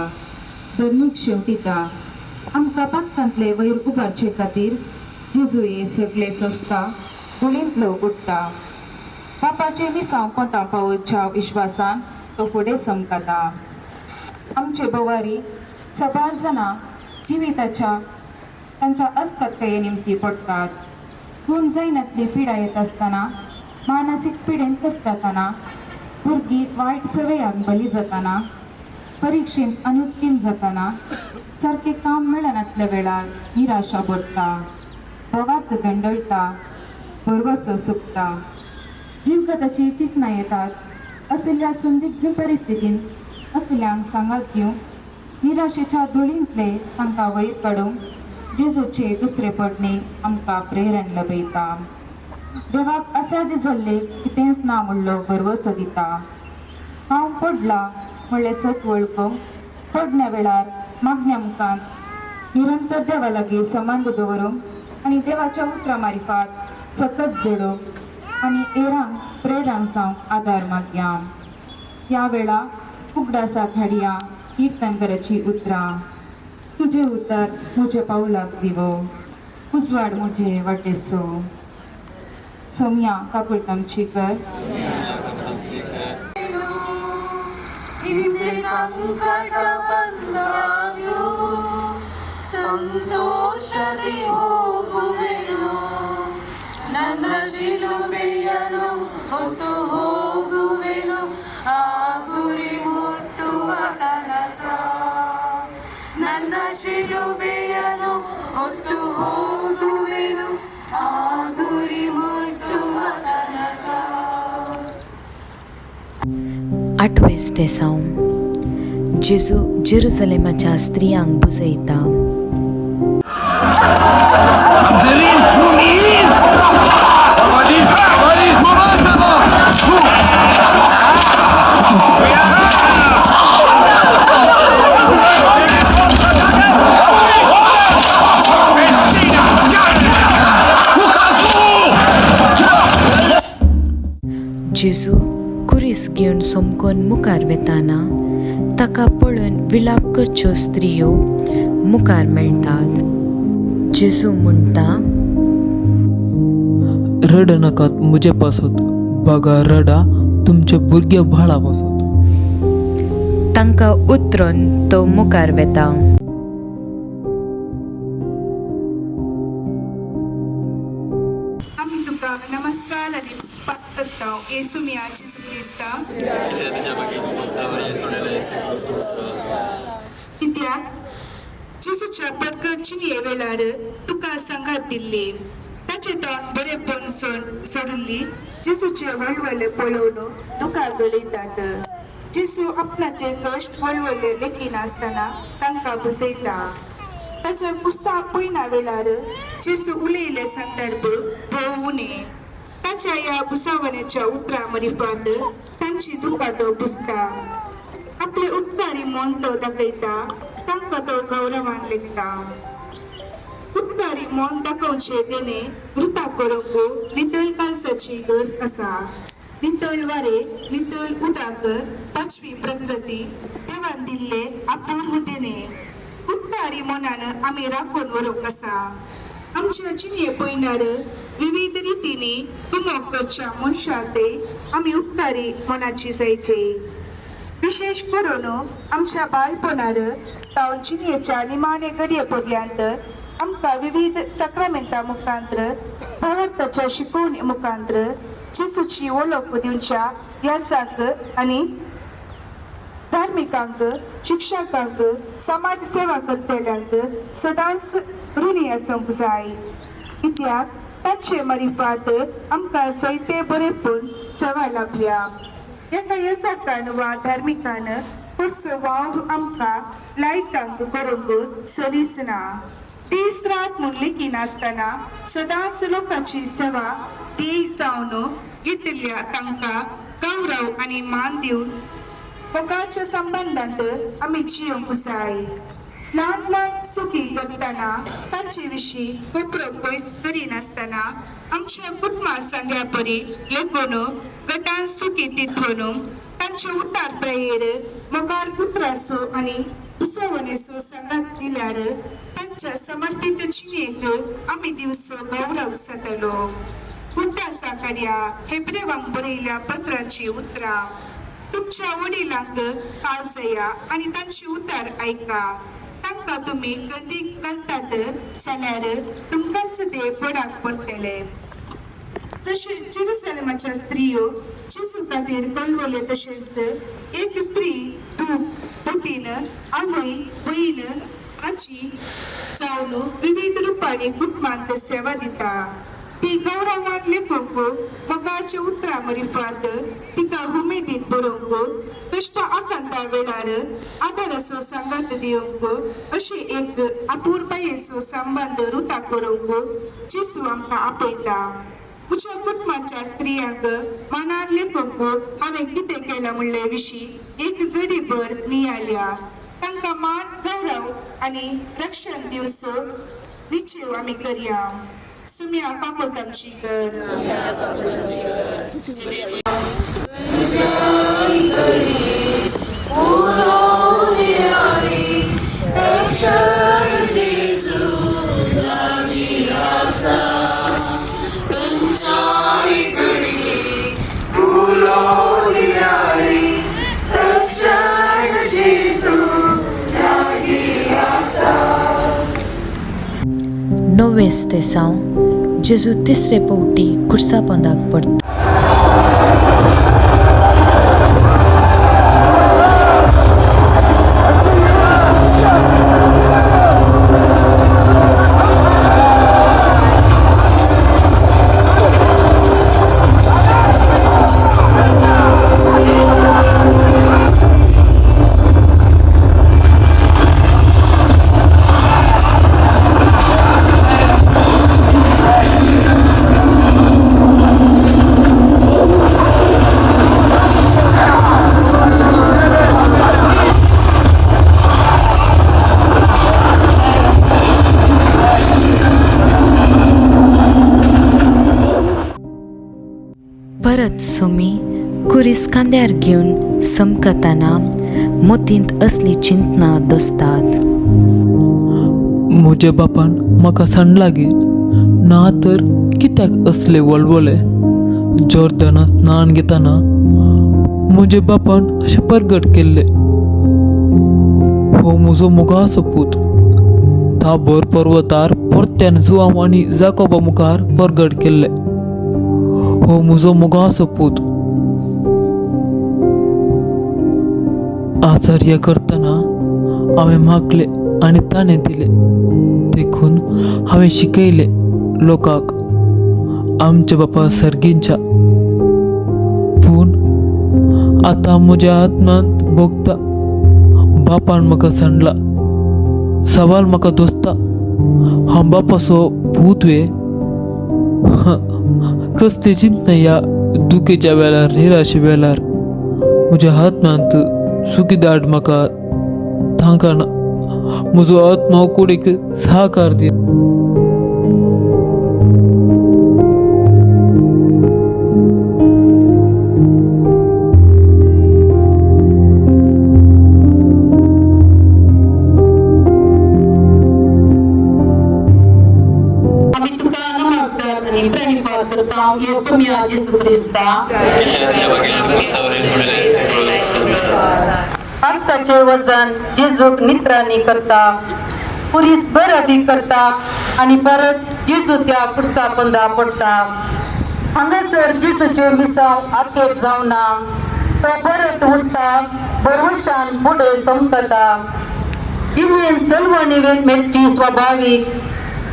धर्मीक शेवटिता आमकां पातकांतले वयर उबारचे खातीर जेजूये सगळे सोंसता गुळींतलो उडटा पापाचे विसांव पोटां पावोवच्या विश्वासान तो फुडें समकता आमचे बोवारी सबार जाणां जिविताच्या तांच्या अस्कतकाये निमती पडटात खून जायनातली पिडा येत आसतना मानसीक पिडेन कसताना भुरगीं वायट सवयांक बली जाताना परिक्षेंत अनुत्तीर्ण जाताना सारकें काम मेळनातल्या वेळार निराशा भरता बोवार्थ गंडळटा बरवसो सुकता जीवघाताची चिंतना येतात असल्या संदिग्ध परिस्थितींत असल्यांक सांगात दिवंक निराशेच्या धुळींतले तांकां वयर काडूंक जेजूचे दुसरे पडणे आमकां प्रेरण लबयता देवाक अशें दिसल्ले कितेंच ना म्हणलो बरवसो दिता हांव पडला म्हणलें सत वळखूंक पडण्या वेळार मागण्या मुखांत निरंतर देवा लागीं संबंद दवरूंक आनी देवाच्या उतरां मारिफात सतत जोडूंक आनी एरांक प्रेरण जावंक आदार मागया ह्या वेळा उगडासाक हाडया कीर्तनकाराची उतरां तुझे उतर म्हजे पावलाक दिवो उजवाड म्हजे वाटेसो सोम्या काकुळकामची कर आठवेस तेसांव जेजू जेरुसलेमाच्या स्त्रियांक बुजयता जेजू कुरीस घेवन सोमकोन मुखार वेताना ताका पळोवन विलाप करच्यो स्त्रियो मुखार मेळटात जेजू म्हणटा रड नाकात म्हजे पासत बघा रडा तुमचे भुरगे भाळा पासत तांकां उतरून तो मुखार वेता आमी तुका नमस्कार आनी पात करता येसुमिया जेजू क्रिस्ता कित्याक जेजूच्या पदकाची वेळार तुका संगात दिल्ली ताचे तोंड बरेपण सोडुल्ली जेजूचे वळवळे पळोवन दुखार गळयतात जेजू आपणाचे कश्ट वळवळे लेखी नासतना तांकां बुजयता ताच्या पुस्तक पळयना वेळार जेजू उलयले संदर्भ भोवू नये ताच्या ह्या बुसावण्याच्या उतरां मरिफात तांची दुखां तो बुजता आपले उपकारी मन तो दाखयता तांकां तो गौरवान लेखता उपकारी मन दाखोवचे देणे वृथा करूंक नितळ पावसाची गरज आसा नितळ वारे नितळ उदक पाचवी प्रकृती देवान दिल्ले अपूर्व देणे उपकारी मनान आमी राखून व्हरूंक आसा आमच्या जिणे पळयणार विविध रितींनी कुमोक करच्या मनशां आमी उपकारी मनाची जायचे विशेष करून आमच्या बालपणार जावन जिणेच्या निमाणे घडये पर्यंत आमकां विविध सक्रामेंता मुखांतर भावार्थाच्या शिकवणी मुखांतर जेजूची वळख दिवच्या यासाक आनी धार्मिकांक शिक्षकांक समाज सेवा करतल्यांक सदांच ऋणी आसूंक जाय कित्याक तांचे मरिफात आमकां सैते बरेपण सवाय लाभल्या एका येसाकान वा धार्मिकान कसो वाव आमकां लायकांक करूंक सरीस ना दीस रात म्हणली की नासतना सदांच लोकांची सेवा ती जावन घेतल्या तांकां गौरव आणि मान दिवन मोगाच्या संबंधांत आमी जियोंक जाय. ल्हान ल्हान सुखी करतना तांचे विशीं कोपरो पयस करिनासतना आमच्या कुटुंबा सांग्या परी लेगून गटान सुखी तितून तांचे उतार प्रयेर मोगार कुत्रासो आणि उसवणेसो सांगात दिल्यार तांच्या समर्पित जिणेक आमी दिवचो गौरव साधलो. बुद्धा साकड्या हेब्रेवांक बरयल्या पत्रांची उतरां तुमच्या वडिलांक काळजया आणि तांची उतार ऐका. तांकां तुमी गंदीक घालतात जाल्यार तुमकांच ते पडाक पडटले. जशे जेरुसलेमाच्या स्त्रियो जेजू खातीर कळवले तशेंच एक स्त्री धूप पतीन आवय बहीण आजी जावन विविध रुपांनी कुटुंबांत सेवा दिता. ती गौरवान लेखूंक मोगाच्या उतरां मरिफात तिका उमेदीन बरोवंक कश्ट आकांता वेळार आदाराचो सांगात दिवंक अशे एक आपुरबायेचो संबंध रुता करूंक जेजू आमकां आपयता. म्हज्या कुटुंबाच्या स्त्रियांक मनान लेखूंक हांवें कितें केलां म्हणले विशीं एक घडीभर नियाल्या. तांकां मान गौरव आनी रक्षण दिवचो निश्चय आमी करया. सुम्या काकोल तामची कर. नोवेस ते सावन जेजू तिसरे पावटी खुर्सा पोंदाक पडटा. परत सुमी कुरीस खांद्यार घेवन समकताना मोतींत असली चिंतना दोसतात. म्हज्या बापान म्हाका सांडला गे ना तर कित्याक असले वळवले. जॉर्दनांत स्नान घेताना म्हज्या बापान अशें परगट केल्ले. हो म्हजो मोगाचो पूत ताबोर पर्वतार परत्यान जुआंव आनी जाकोबा मुखार परगट केल्ले. हो म्हजो मोगाचो पूत. आचार्य करतना हांवें मागले आनी ताणें दिले. देखून हांवें शिकयले लोकांक आमच्या बापा सर्गींच्या. पूण आतां म्हज्या आत्म्यांत भोगता बापान म्हाका सांडला. सवाल म्हाका दोसता हांव बापाचो पूत वे. कसली चिंतना ह्या दुखेच्या वेळार निराशे वेळार म्हज्या आत्म्यांत सुखी धाड म्हाका थांकाना. म्हजो आत्मा कुडीक सहकार दी. आत्ताचे वजन जेजूक नित्रांनी करता पुरीस बरदी करता आणि परत जेजू त्या पुढचा पंदा पडता. हांगासर जेजूचे मिसाव आखेर जावना. तो परत उठता भरवशान पुढे संपता. इवेन सलवणी वेचमेरची स्वाभाविक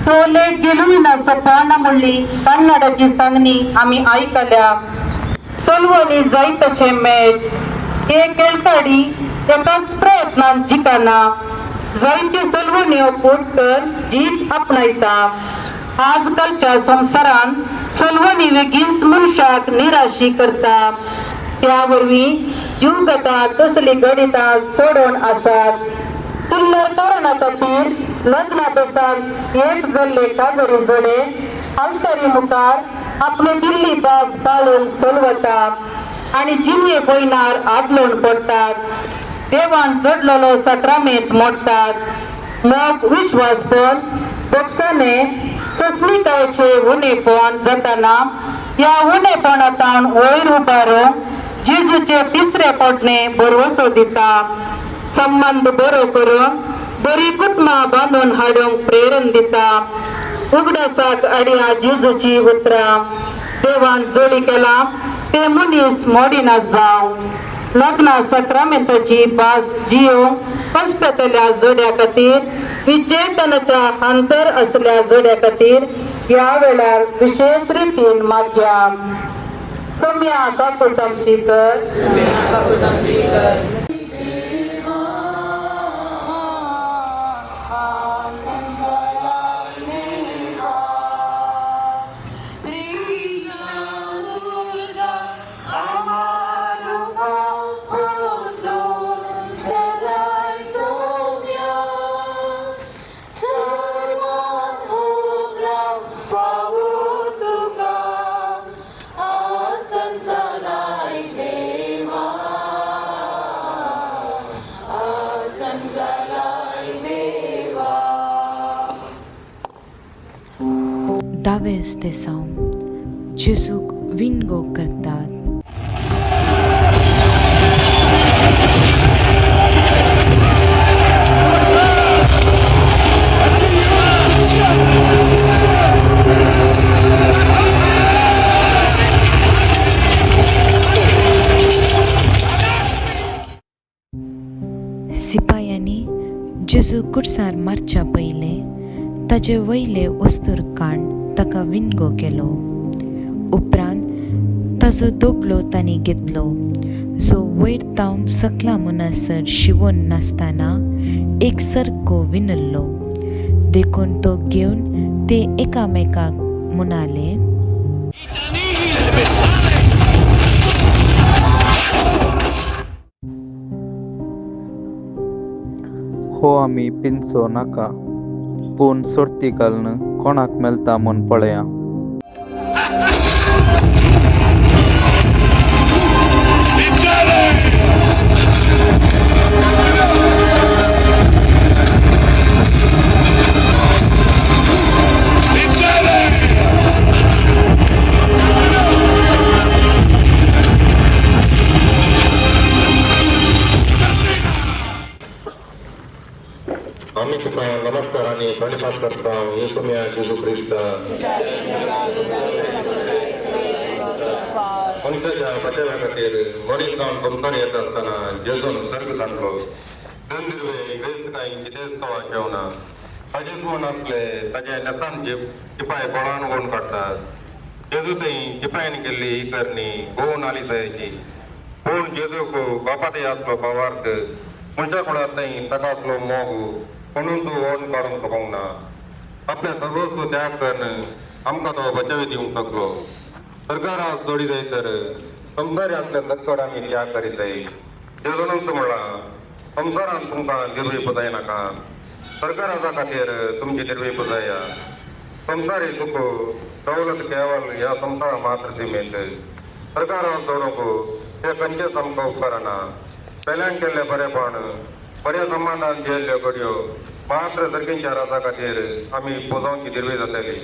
तो लेख गेलुना सोपाना म्हणली कन्नडाची सांगणी आम्ही ऐकल्या. सलवणी जायतशे मेट हे केळकाडी एकाच प्रयत्नात जिकाना. जायते चलवण्यो पोटकर जीत आपणायता. आजकालच्या संवसारान चलवणी बेगीन मनशाक निराशी करता. त्या वरवीं जीव घेता तसली गणितां सोडोन आसात. चिल्लर कारणा खातीर लग्ना बेसाक एक जल्ले काजरी जोडे आल्तारी मुखार आपली दिल्ली भास पाळून चलवता आनी जिनये भयनार आदलोवन पडटात. देवान जोडलेलो सक्रामेंत मोडटात. मोग विश्वासपण बोगसाने ससणिकायेचे उणेपण जाताना ह्या उणेपणांतल्यान वयर उबारूंक जेजूचे तिसरे पडणे भरवसो दिता. संबंध बरो करून बरी कुटुंबां बांदून हाडूंक प्रेरण दिता. उगडासाक आडया जेजूची उतरां देवान जोडी केला ते मनीस मोडिना जावं. लग्ना सक्रामेंताची भास जियोवंक पसतल्या जोड्या खातीर विजेतनाच्या अंतर असल्या जोड्या खातीर ह्या वेळार विशेष रितीन मागया. सोम्या काकू तामचीकर. दावेस ते सावन जेजूक विनगो करतात. सिपायांनी जेजू कुडसार मारच्या पयले ताचे वयले वस्तूर काण ताका विनगो केलो. उपरांत ताजो दोगलो तांणी घेतलो जो वयर तावन सकला मुनासर शिवोन नासतना एक सरको विनल्लो. देखून तो घेवन ते एकामेकाक मुनाले, हो आमी पिंचो नाका पूण सोडती घालून कोणाक मेळटा म्हूण पळया. आम्ही तुका नमस्कार आणि प्रणिपात करता. येसुम्या जेजू ख्रिस्त मनशाच्या बचाव्या खातीर मरीस जावन तुमकां येत आसतना जेजून सर्ग सांगलो. गंदिरवे क्रिस्त कांय कितेंच तो आशेवना. ताचेच म्हूण आसले ताचे नेसान चिपाय कोणान ओन काडटात. जेजू थंय चिपायन केल्ली ही करणी भोव नाली जायची. पूण जेजूक बापाते आसलो भावार्थ मनशा कुळांत थंय ताका आसलो मोग म्हणून तूं ओन काडूंक शकूंक ना. आपल्या सर्वस्व त्याग करून आमकां तो बचावी दिवंक शकलो. सरकाराक जोडी जाय तर संसारी असल्या सकट आमी त्याग करीत जाय. जेजून म्हणलां संसारान तुमकां निर्वीप जायनाका. सरकाराच्या खातीर तुमची निर्वीप जाया. संसारी सुख दौलत केवळ ह्या संसारा मात्र सीमेत. सरकाराक जोडूंक ते खंयचेच आमकां उपकारना. पेल्यान केल्ले बरेपण बऱ्या संबंधान जेल्ल्यो घडयो मात्र सर्गींच्या राजा खातीर आमी पुजोवंची निर्वी जातली.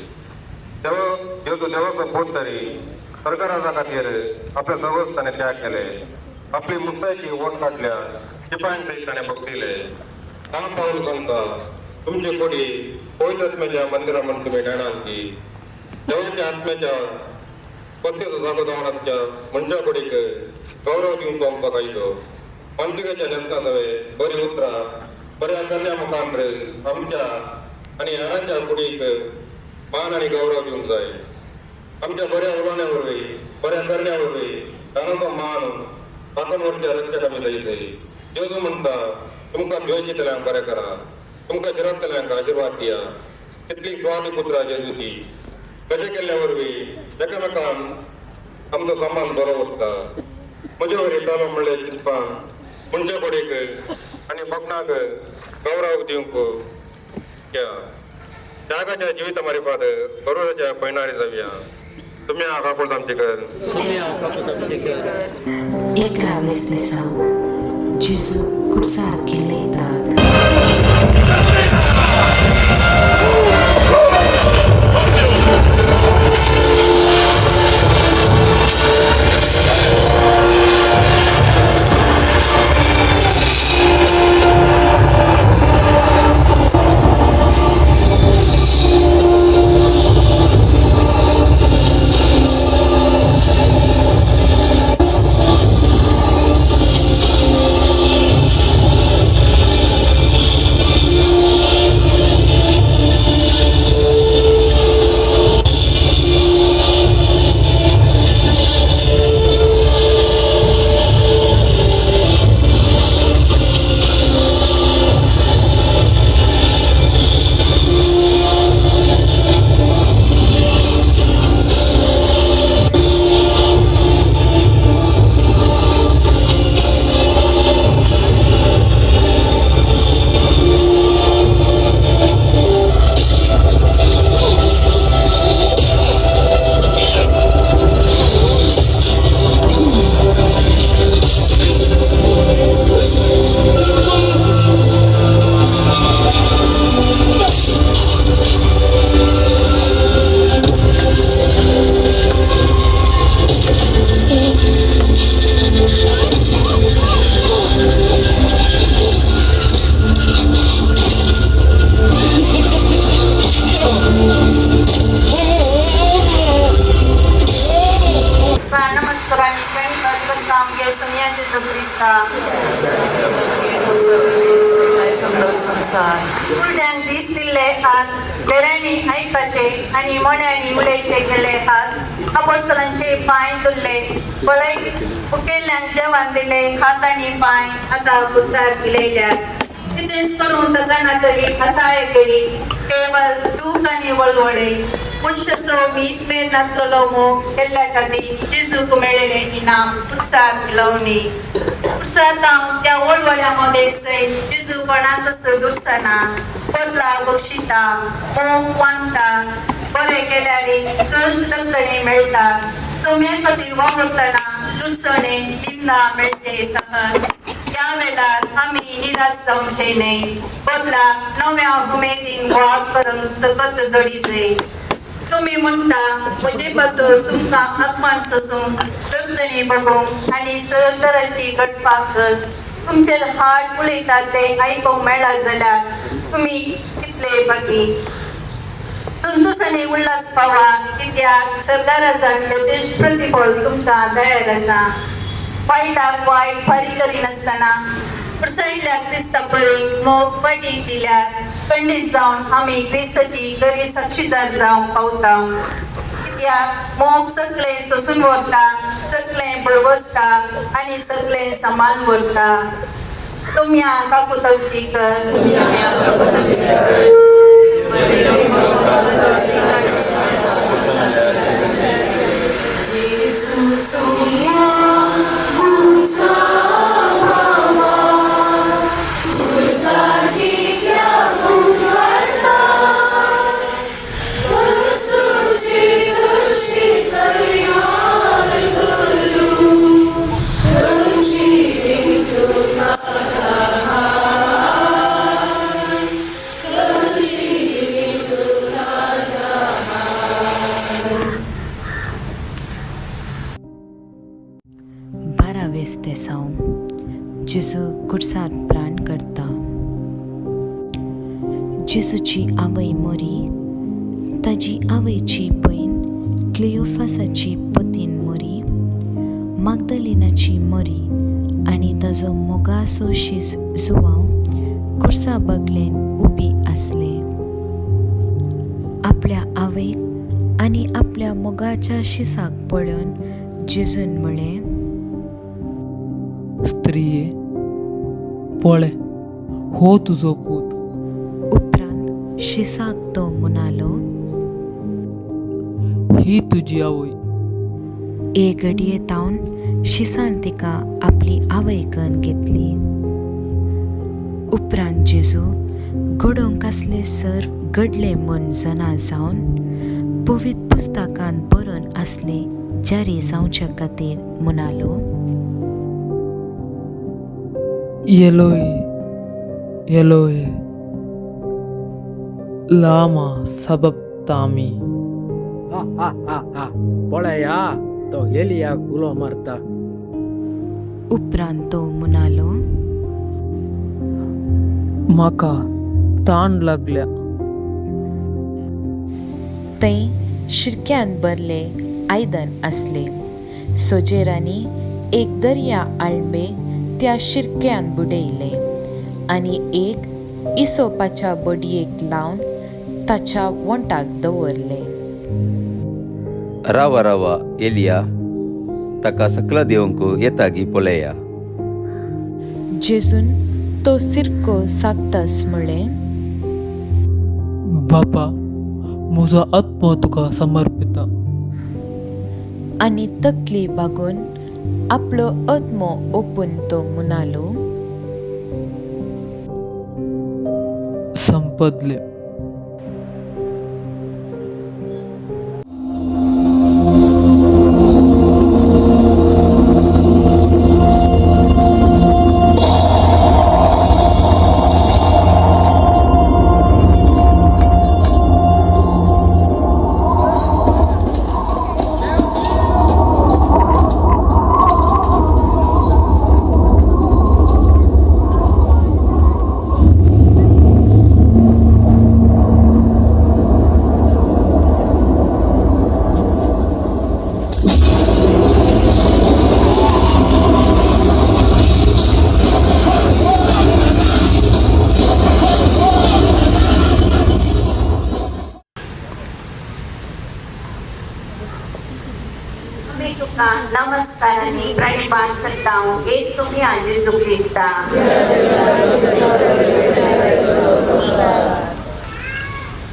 जेजू देवाचो पोट तरी सरकाराच्या खातीर आपल्या सर्वच ताणें त्याग केले. आपली मुक्तायेची ओट काडल्या शिपायान सयत ताणें बगतिले. हांव पावल सांगता तुमचे कोडी पवित्र आत्म्याच्या मंदिरा म्हण तुमी जाणात की देवाच्या आत्म्याच्या पत्तेचो जागो जावनाच्या मनशा कोडीक गौरव दिवंक आमकां कायलो. मानसिकाच्या नेमका नव्हे बरी उतरां बऱ्या कन्या मुखार आमच्या आनी हेरांच्या कुडीक मान आनी गौरव दिवंक जाय. आमच्या बऱ्या उलोवण्या वरवीं बऱ्या करण्या वरवीं ताणचो मान 55 वर्सां रक्षक आमी जायत. जेजू म्हणटा तुमकां द्वेषितल्यांक बरें करा. तुमकां शिरकतल्यांक आशिर्वाद दिया तितली स्वामी पुत्रा जेजुची कशें केल्ल्या वरवीं एकामेकान आमचो संबंद बरो उरता म्हजे वरी तालो म्हणले चिंतपान मनशा कडेक आनी भगनाक गौरव दिवंक या त्यागाच्या जिविता मारिफाद बरोवराच्या पैनारी जावया तुम्ही आकापूर आमचेकर 11 दिसा जेजू कुडसार केले फुडल्यान दीस दिल्ले हात बेऱ्यांनी आयकपाचे आनी मोन्यांनी उलयचे केले हात अपोस्तलांचे पांय तुल्ले भलाय उकेल्ल्यांक जेवण दिले हात आनी पांय आतां कुसार केलेल्या कितेंच करूं सजना तरी आसाय केली केवळ दूख आनी वळवळे मनशाचो मीत मेर नातलो मोग केल्ल्या खातीर जेजूक मेळिल्ले इनाम कुसार मिळवणी कुसार त्या वळवळ्यामध्ये सैत जेजू कोणाकच दुरसाना बदला बक्षिता मोग वांगता बरें केल्यार कश्ट दखणे मेळटात तुम्या खातीर वावरतना दुरसणे निंदा मेळटे सहन त्या वेळार आमी निराश जावचे न्हय बदलाक नव्या उमेदीन वाग करूंक सतत जोडीचे तुम्ही म्हणटा म्हजे पासून तुमकां आत्मान सोसून रक्तणी बघूंक आनी सरतराटी घडपाक तुमचेर हात उलयतात ते आयकूंक मेळ्ळा जाल्यार तुमी कितले बाकी संतोषाने उल्हास पावा कित्याक सरकाराजान देश प्रतिफळ तुमकां तयार आसा वायटाक वायट फारीक करिनासतना पुरसायल्ल्या क्रिस्ता परीक मोग पाटी दिल्यार खंडीत जावन आमी क्रिस्ताची खरी साक्षीदार जावंक पावता कित्याक मोग सगळे सोसून व्हरता सगळें बळवसता आनी सगळें सांबाळून व्हरता तुम्या काकू तवचीकर जेजू कुडसार प्राण करता जेजूची आवय मरी ताजी आवयची बहीण क्लिओफासाची पतीन मरी मागदलिनाची मरी आनी ताजो मोगासो शीस जुवांव कुर्सा बगलेन उबी आसले आपल्या आवयक आनी आपल्या मोगाच्या शिसाक पळोवन जेजून म्हळें स्त्रिये पळे हो तुजो पूत शिसाक तो म्हणालो, ही तुझी आवय. एक घडये तावन शिसान तिका आपली आवयकन घेतली. उपरांत जेजू घडोवंक असले सर्व घडले मन जना जावन पवित्र पुस्तकांत बरोवन असले जारी जावच्या खातीर म्हणालो, एलोय एलोय लामा सबक्तानी. पळया तो एलिया गुलो मारता. उपरांत तो म्हणालो, म्हाका ताण लागल्या. थंय शिरक्यान भरले आयदन असले. सोजेरांनी एक दर्या आळंबे त्या शिरक्यान बुडयले आनी एक इसोपाच्या बडयेक लावन ताच्या वंटाक दवरले. रावा रावा एलिया ताका सकला देवंक येतागी पळया. जेजून तो सिरको सागतास म्हळें, बापा, म्हजो आत्मो तुका समर्पिता. आनी तकली बागून आपलो आत्मो ओपून तो म्हणालो, संपदले. आम्ही तुका नमस्कारांनी प्रणिपात करता येसू जेजू ख्रिस्ता.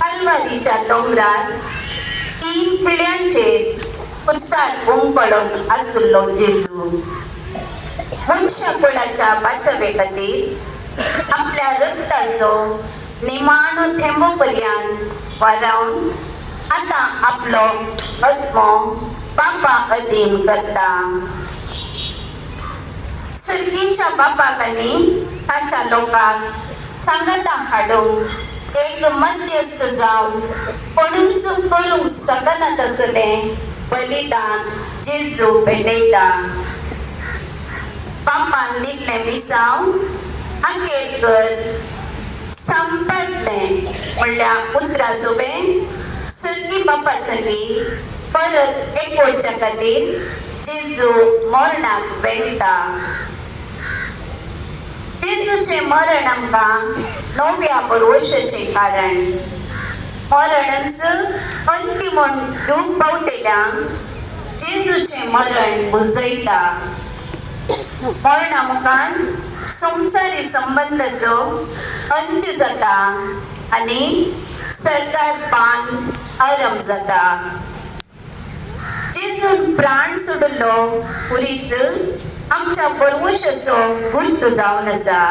कल्वरीच्या डोंगरार 3 खिड्यांचेर कुर्सार गुम पडून आसलो जेजू मनुष्यकुळाच्या बाचवे खातीर आपल्या रक्ताचो निमाण थेंबो पर्यंत वारावन आता आपलो आत्मो बापा अधीन करता. सर्गीच्या बापाकांनी ताच्या लोकांक सांगता हाडूंक एक मध्यस्थ जावन कोणूच करूंक शकना तसलें बलिदान जेजू भेटयता. बापान दिल्लें विसाव आखेर कर संपतलें म्हणल्यार उतरा सोबे सर्गी बापा सगी परत एकवटच्या खातीर जेजू मरणाक वेंता. जेजूचे मरण आमकां नव्या बरोवशेचें कारण. मरणच अंतिम दूख पावतेल्यांक जेजूचें मरण बुजयता. मरणा मुखार संवसारी संबंधाचो अंत जाता आनी सरकार बांद आरंभ जाता. जेजून प्राण सोडलो पुरीच आमच्या परवशाचो गुर्त जावन आसा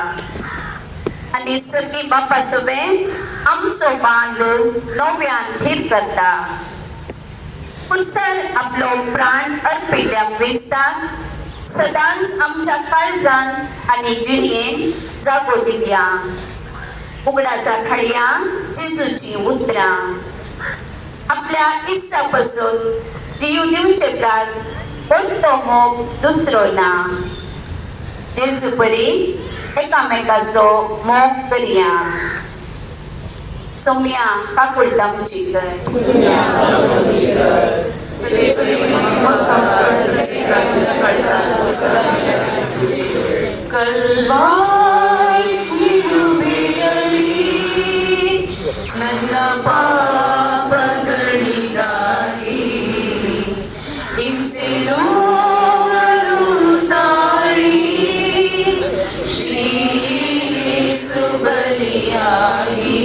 आनी सर्गी बापा सोबे आमचो बांद नव्यान थीर करता. कुर्सार आपलो प्राण अर्पिल्ल्या क्रिस्ताक सदांच आमच्या काळजान आनी जिणयेन जागो दिवया. उगडासा खाडया जेजूची उतरां. आपल्या इश्टा पासून जीव दिवचे प्रास कोणतो मोग दुसरो ना. जेजू परी एकामेकाचो मोग करया. सोम्या काकुळ दामची कर. ನನ್ನ ಪಾಪ ಗಣಿಗಾಗಿ ಹಿಂಸೆ ನೋವರು ತಾಳಿ ಶ್ರೀ ಯೇಸು ಬಲಿಯಾಗಿ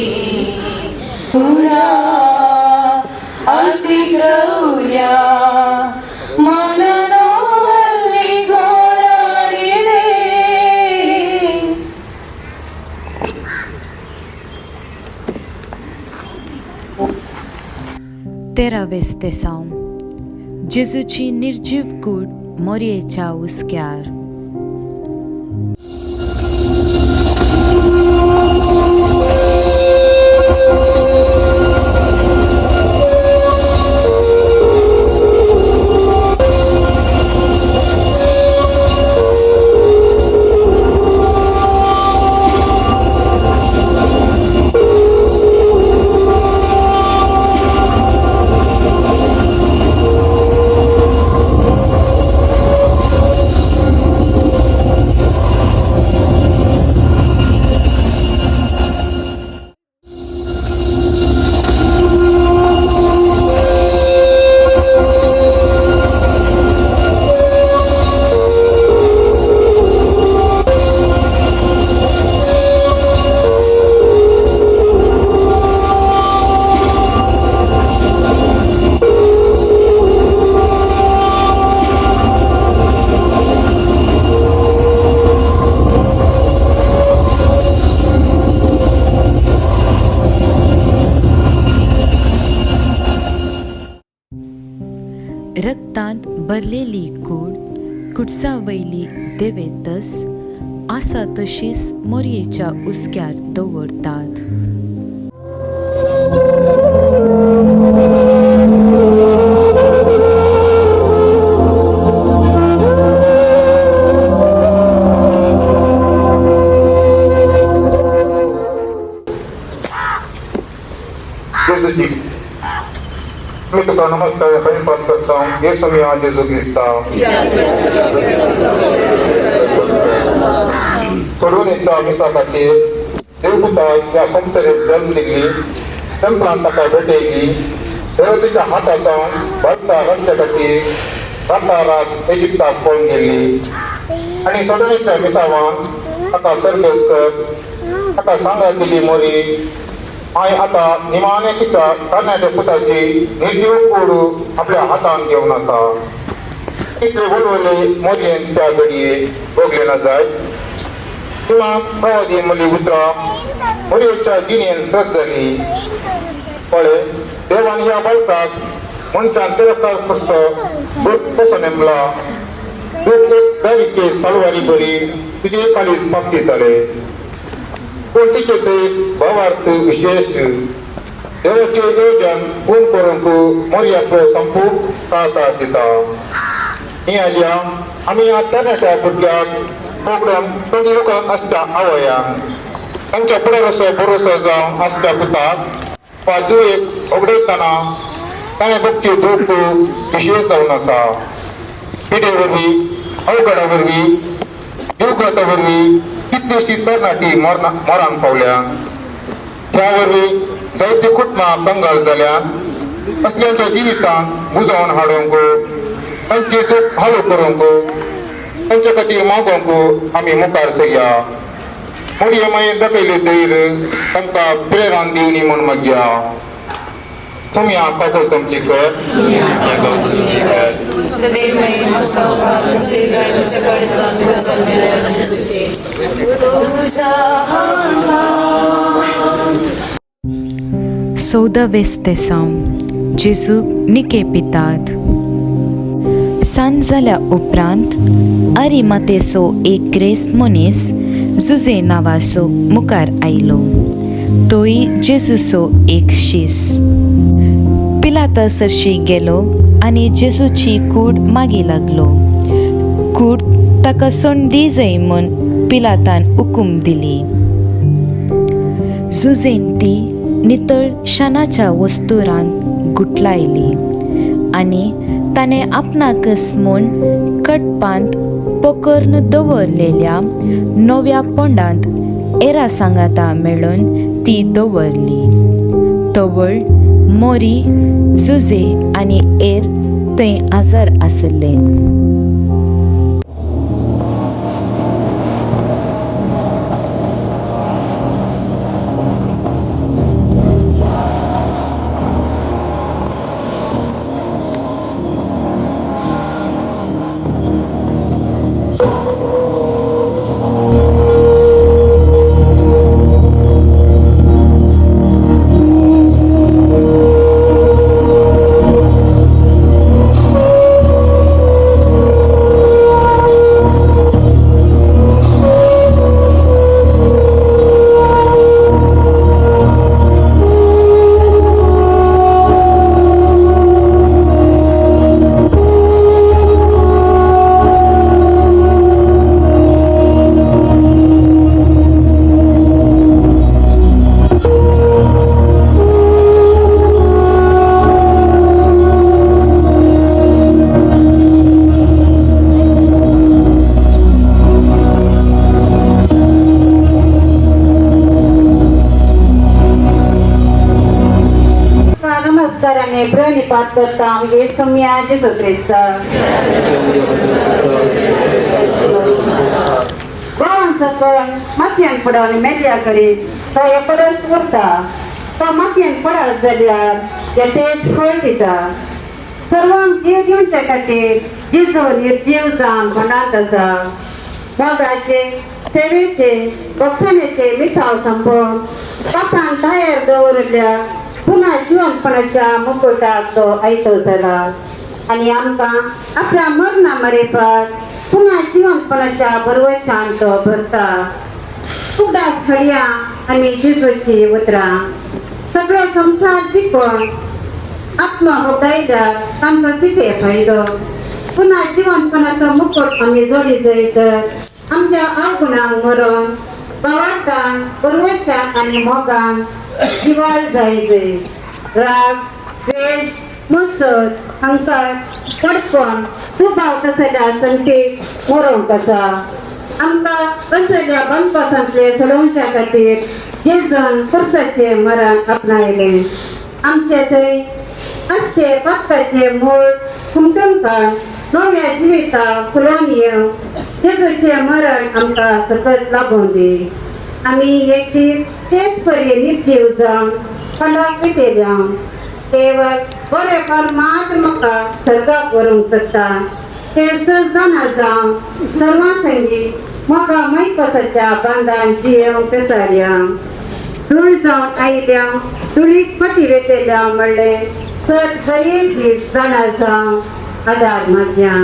13वें तेसांव जेजूची निर्जीव कूड मोरयेच्या उस्क्यार. रक्तांत भरलेली कूड कुडसावयली देवेतस आसा तशीच मोरयेच्या उस्क्यार दवरतात. मी तुका नमस्कार प्रणिपात करता येसू मिया जेजू क्रिस्ता. सोडून येता मिसा खातीर देवपुता ह्या संस्थेक जल्म दिल्ली, जन्मांत ताका भेटयली, हेरोदेच्या हातांत भरता रक्षा खातीर रातारात इजिप्ताक पळून गेली आनी सोडून मिसावान ताका तरबेज कर, ताका सांगात दिली मोरी हांवें आतां निमाणे तिका तरणाट्या पुताची निर्जीव कूड आपल्या हातांत घेवन आसा. कितले वळवले मोरयेन त्या घडये भोगले ना जाय. किंवा प्रवादीन म्हणली उतरां मोरयेच्या जिणेन सत जाली. पळय देवान ह्या बालकाक मनशान तिरस्कार कसो कसो नेमला. तूं एक गारिके तलवारी बरी तुजे काळीज माफ दिताले. पूण तिचे ते भावार्थ विशेष देवाचे येवजण पूर्ण करूंक मोरयाक संपूक सहकार दिता. ही आल्या आमी तरणाट्या भुरग्याक प्रोग्राम कमी लोकांक आसता आवयांक तांच्या फुडाराचो भरोसो जावन आसता पुताक वा दुयेक ओगडयतना ताणें भक्ती धोक विशेष जावन आसा. पिढे वरवीं अवघडा वरवीं जीवघाता वरवीं कितलीशी तरणाटी मरण पावल्या. त्या वरवीं जायती कुटुंबां कंगाल जाल्यात. असल्यांच्या जिवितांत बुजोवन हाडूंक तांची दूख हालो करूंक तांचे खातीर मागोवंक आमी मुखार सरया. मोरये मायेन दाखयले धैर्य तांकां प्रेरण दिवनी म्हूण मागया. तुम्ही काको तुमची कर. चौदावें जेजूक निकेपितात. सांज जाल्या उपरांत अरिमातेचो एक ग्रेस्त मनीस जुजे नांवाचो मुखार आयलो. तोय जेजूचो एक शीस. पिलातस हरशी गेलो आनी जेजूची कूड मागी लागलो. कूड ताका सोंडी जाय म्हूण पिलातान हुकूम दिली. जुजेन ती नितळ शानाच्या वस्तुरांत गुटलायली आनी ताणें आपणाकच म्हूण कटपांत पकर्न दवरलेल्या नव्या पोंडांत एरा सांगाता मेळून ती दवरली. तवळ मोरी जुजे आनी एर थंय आजार आसले. कांतांग येसू मिया जेजू क्रिस्त गोवन सकन मातयेन पडोवन मेल्या करीत तो एकडच उरता तो मातयेन पडत जाल्यार तेच फळ दिता सर्वांक जीव दिवचे खातीर जेजू निर्जीव जावन मनांत आसा मोगाचे सेवेचे भक्षणेचे मिसाव संपोवन पापान भायर दवरल्या पुन्हा जिवंतपणाच्या मुकुटाक तो आयतो जाला आनी आमकां आपल्या मरणा मरेपाक पुन्हा जिवंतपणाच्या बरवशान तो भरता उगडास घडया आमी जेजूची उतरां सगळो संसार जिखून आत्मा होगायल्यार तांकां कितें फायदो पुन्हा जिवंतपणाचो मुकुट आमी जोडी जायत आमच्या अवगुणांक मरोन भावार्थान बरवशान आनी मोगान जिवाळ जायचे राग द्वेष मत्सर अहंकार फडफण दुबाव कसल्या संख्येक मरोंक आसा आमकां कसल्या बंदपासांतले सोडोवच्या खातीर जेजून कुर्साचे मरण आपणायलें आमचे थंय आसचे पातकाचे मूळ खुमटून काड नव्या जिविताक फुलोवन येवं जेजूचे मरण आमकां सकत लाभूंक दी आमी एकटीच तेच परी निर्जीव जावन फलाक वितेल्या केवळ बरेपण मात्र म्हाका सर्गाक व्हरूंक शकता हे सजाना जावन सर्वां संगी म्हाका मैकसाच्या बांदान जियेवंक पेसारया धूळ जावन आयल्या धुळीक फाटी वेतेल्या म्हणलें सत बरेच दीस जाणार जावन आदार मागया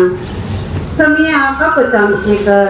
सोमिया काकूत आमची कर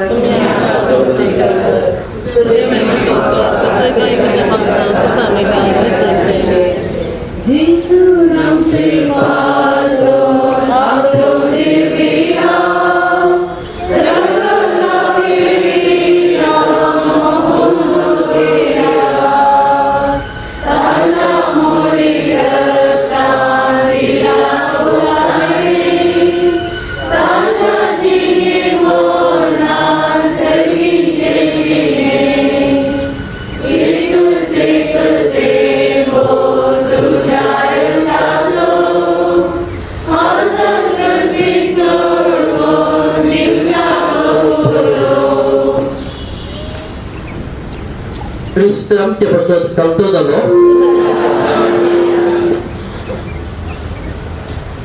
ख्रिस्त आमचे पासून कलतो जालो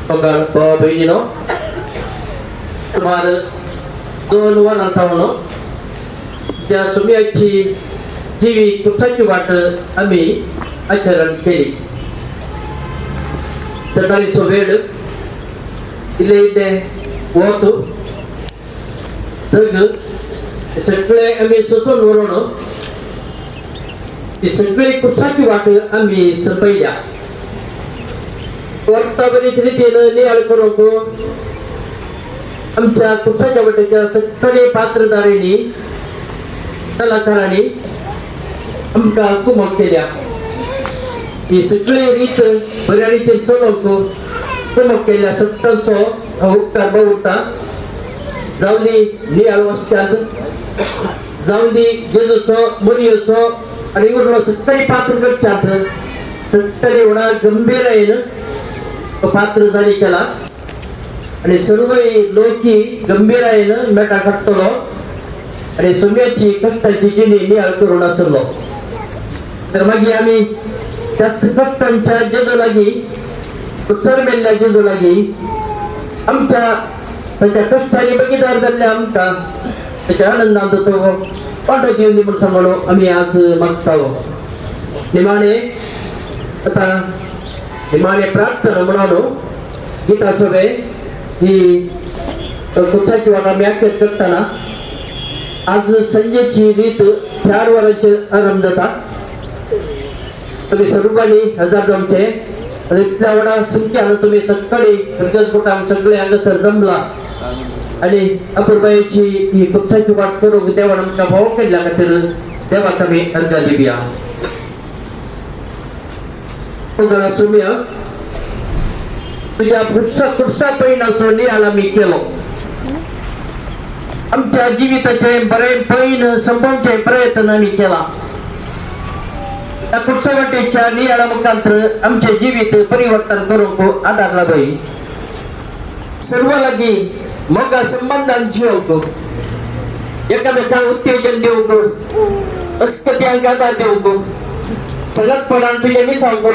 पगार भावा भयणीनो सुमार 2 वरां जावन त्या सुमयाची जिवी कुर्साची वाट आमी आचरण केली सकाळीचो वेळ इल्ले इल्ले वत धग सगळे आमी सोसून व्हरून ही सगळी कुर्साची वाट आमी संपयल्या वर्ता बरीच रितीन नियाळ करूंक आमच्या कुर्साच्या वाटेच्या सगळे पात्रधारांनी कलाकारांनी आमकां कुमक केल्या ही सगळी रीत बऱ्या रितीन चलोवंक कुमक केल्या सगळ्यांचो हांव उपकार बावुरता जावली नियाळ वस्त्यांत जावली जेजूचो मोरयेचो आणि उरलो सगळी पात्र करतात सगळे एवढा गंभीरायेन पात्र जारी केला आणि सर्व लोकी गंभीरायेन मेटा काडटलो आणि सोम्याची कश्टाची जिणी नियाळ करून आसलो तर मागीर आमी त्या कश्टांच्या जेजू लागीं कुसर मेल्ल्या जेजू लागीं आमच्या त्याच्या कश्टांनी बगीदार जाल्ल्या आमकां त्याच्या आनंदांत तो वाटो दिवन दी म्हूण सांगलो आमी आज मागतालो निमाणे आता निमाणे प्रार्थना म्हणून गीता सभे ही कुर्साची वाट आमी आखेर करतना आज संजेची रीत 4 वरांचेर आरंभ जाता तुमी सर्वांनी हजर जावचे इतल्या व्हडा संख्यान तुमी सकाळी कुटांक सगळे हांगासर जमला आणि अपुरबाईची ही कुर्साची वाट करूंक देवान आमकां भाव केल्ल्या खातीर देवाक आमी अर्घ दिवया सोम्या तुझ्या कुर्सा पैनाचो नियाळ आमी केलो आमच्या जिविताचे बरे पैन संपोवचे प्रयत्न आमी केला त्या कुर्सा वाटेच्या नियाळा मुखांतर आमचे जिवीत परिवर्तन करूंक आदार लाभय सर्व लागी मोगा संबंधांची होतो एकामेकाला उत्तेजन देऊ अस्कत्यांका देऊ सगळ्यात पडान तुझे मी सांगू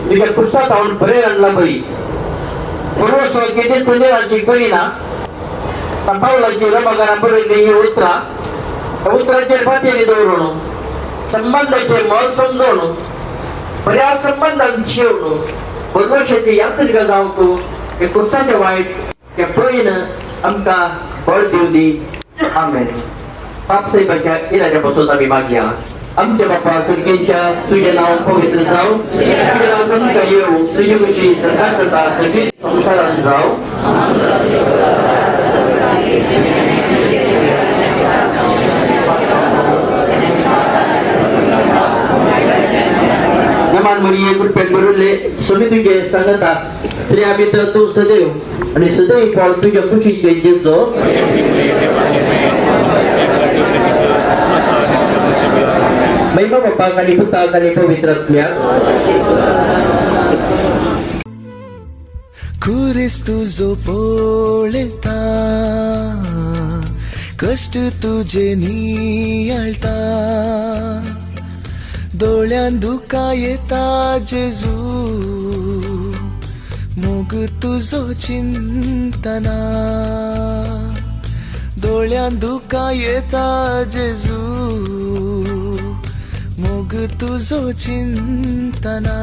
तुझ्या पुस्तकात हांव बरें आणला बरी पूर्व स्वकिते सुनेराची करिना पावलाची रमगाना बरयल्ली ही उतराचेर फातेरी दवरून संबंधाचे मोल समजून बऱ्या संबंधांची येवन परमेश्वराची यात्रिका जावं तूं हे कुर्साचे वायट ते पळयन आमकां बळ दिवं दी आमेन. बापसाहेबाच्या इलाच्या पासून आमी मागया आमच्या बापा सर्गेच्या तुझे नाव पवित्र जावं तुझे नाव समका येवं तुझी खुशी सरकार करता तशीच संसारात जावं. नमान मरिये कृपेन भरले समी तुझे सांगता स्त्रिया भितर तू सदैव आणि सदैव पावल तुझ्या खुशीचे जेजो महिमा बापाक आनी पुताक आनी पवित्र आत्म्याक. खुरीस तुझो पळता कष्ट तुझे नियाळता दोळ्यान दुका येता जेजू मोग तुझो चिंतना दोळ्यान दुका येता जेजू मोग तुझो चिंतना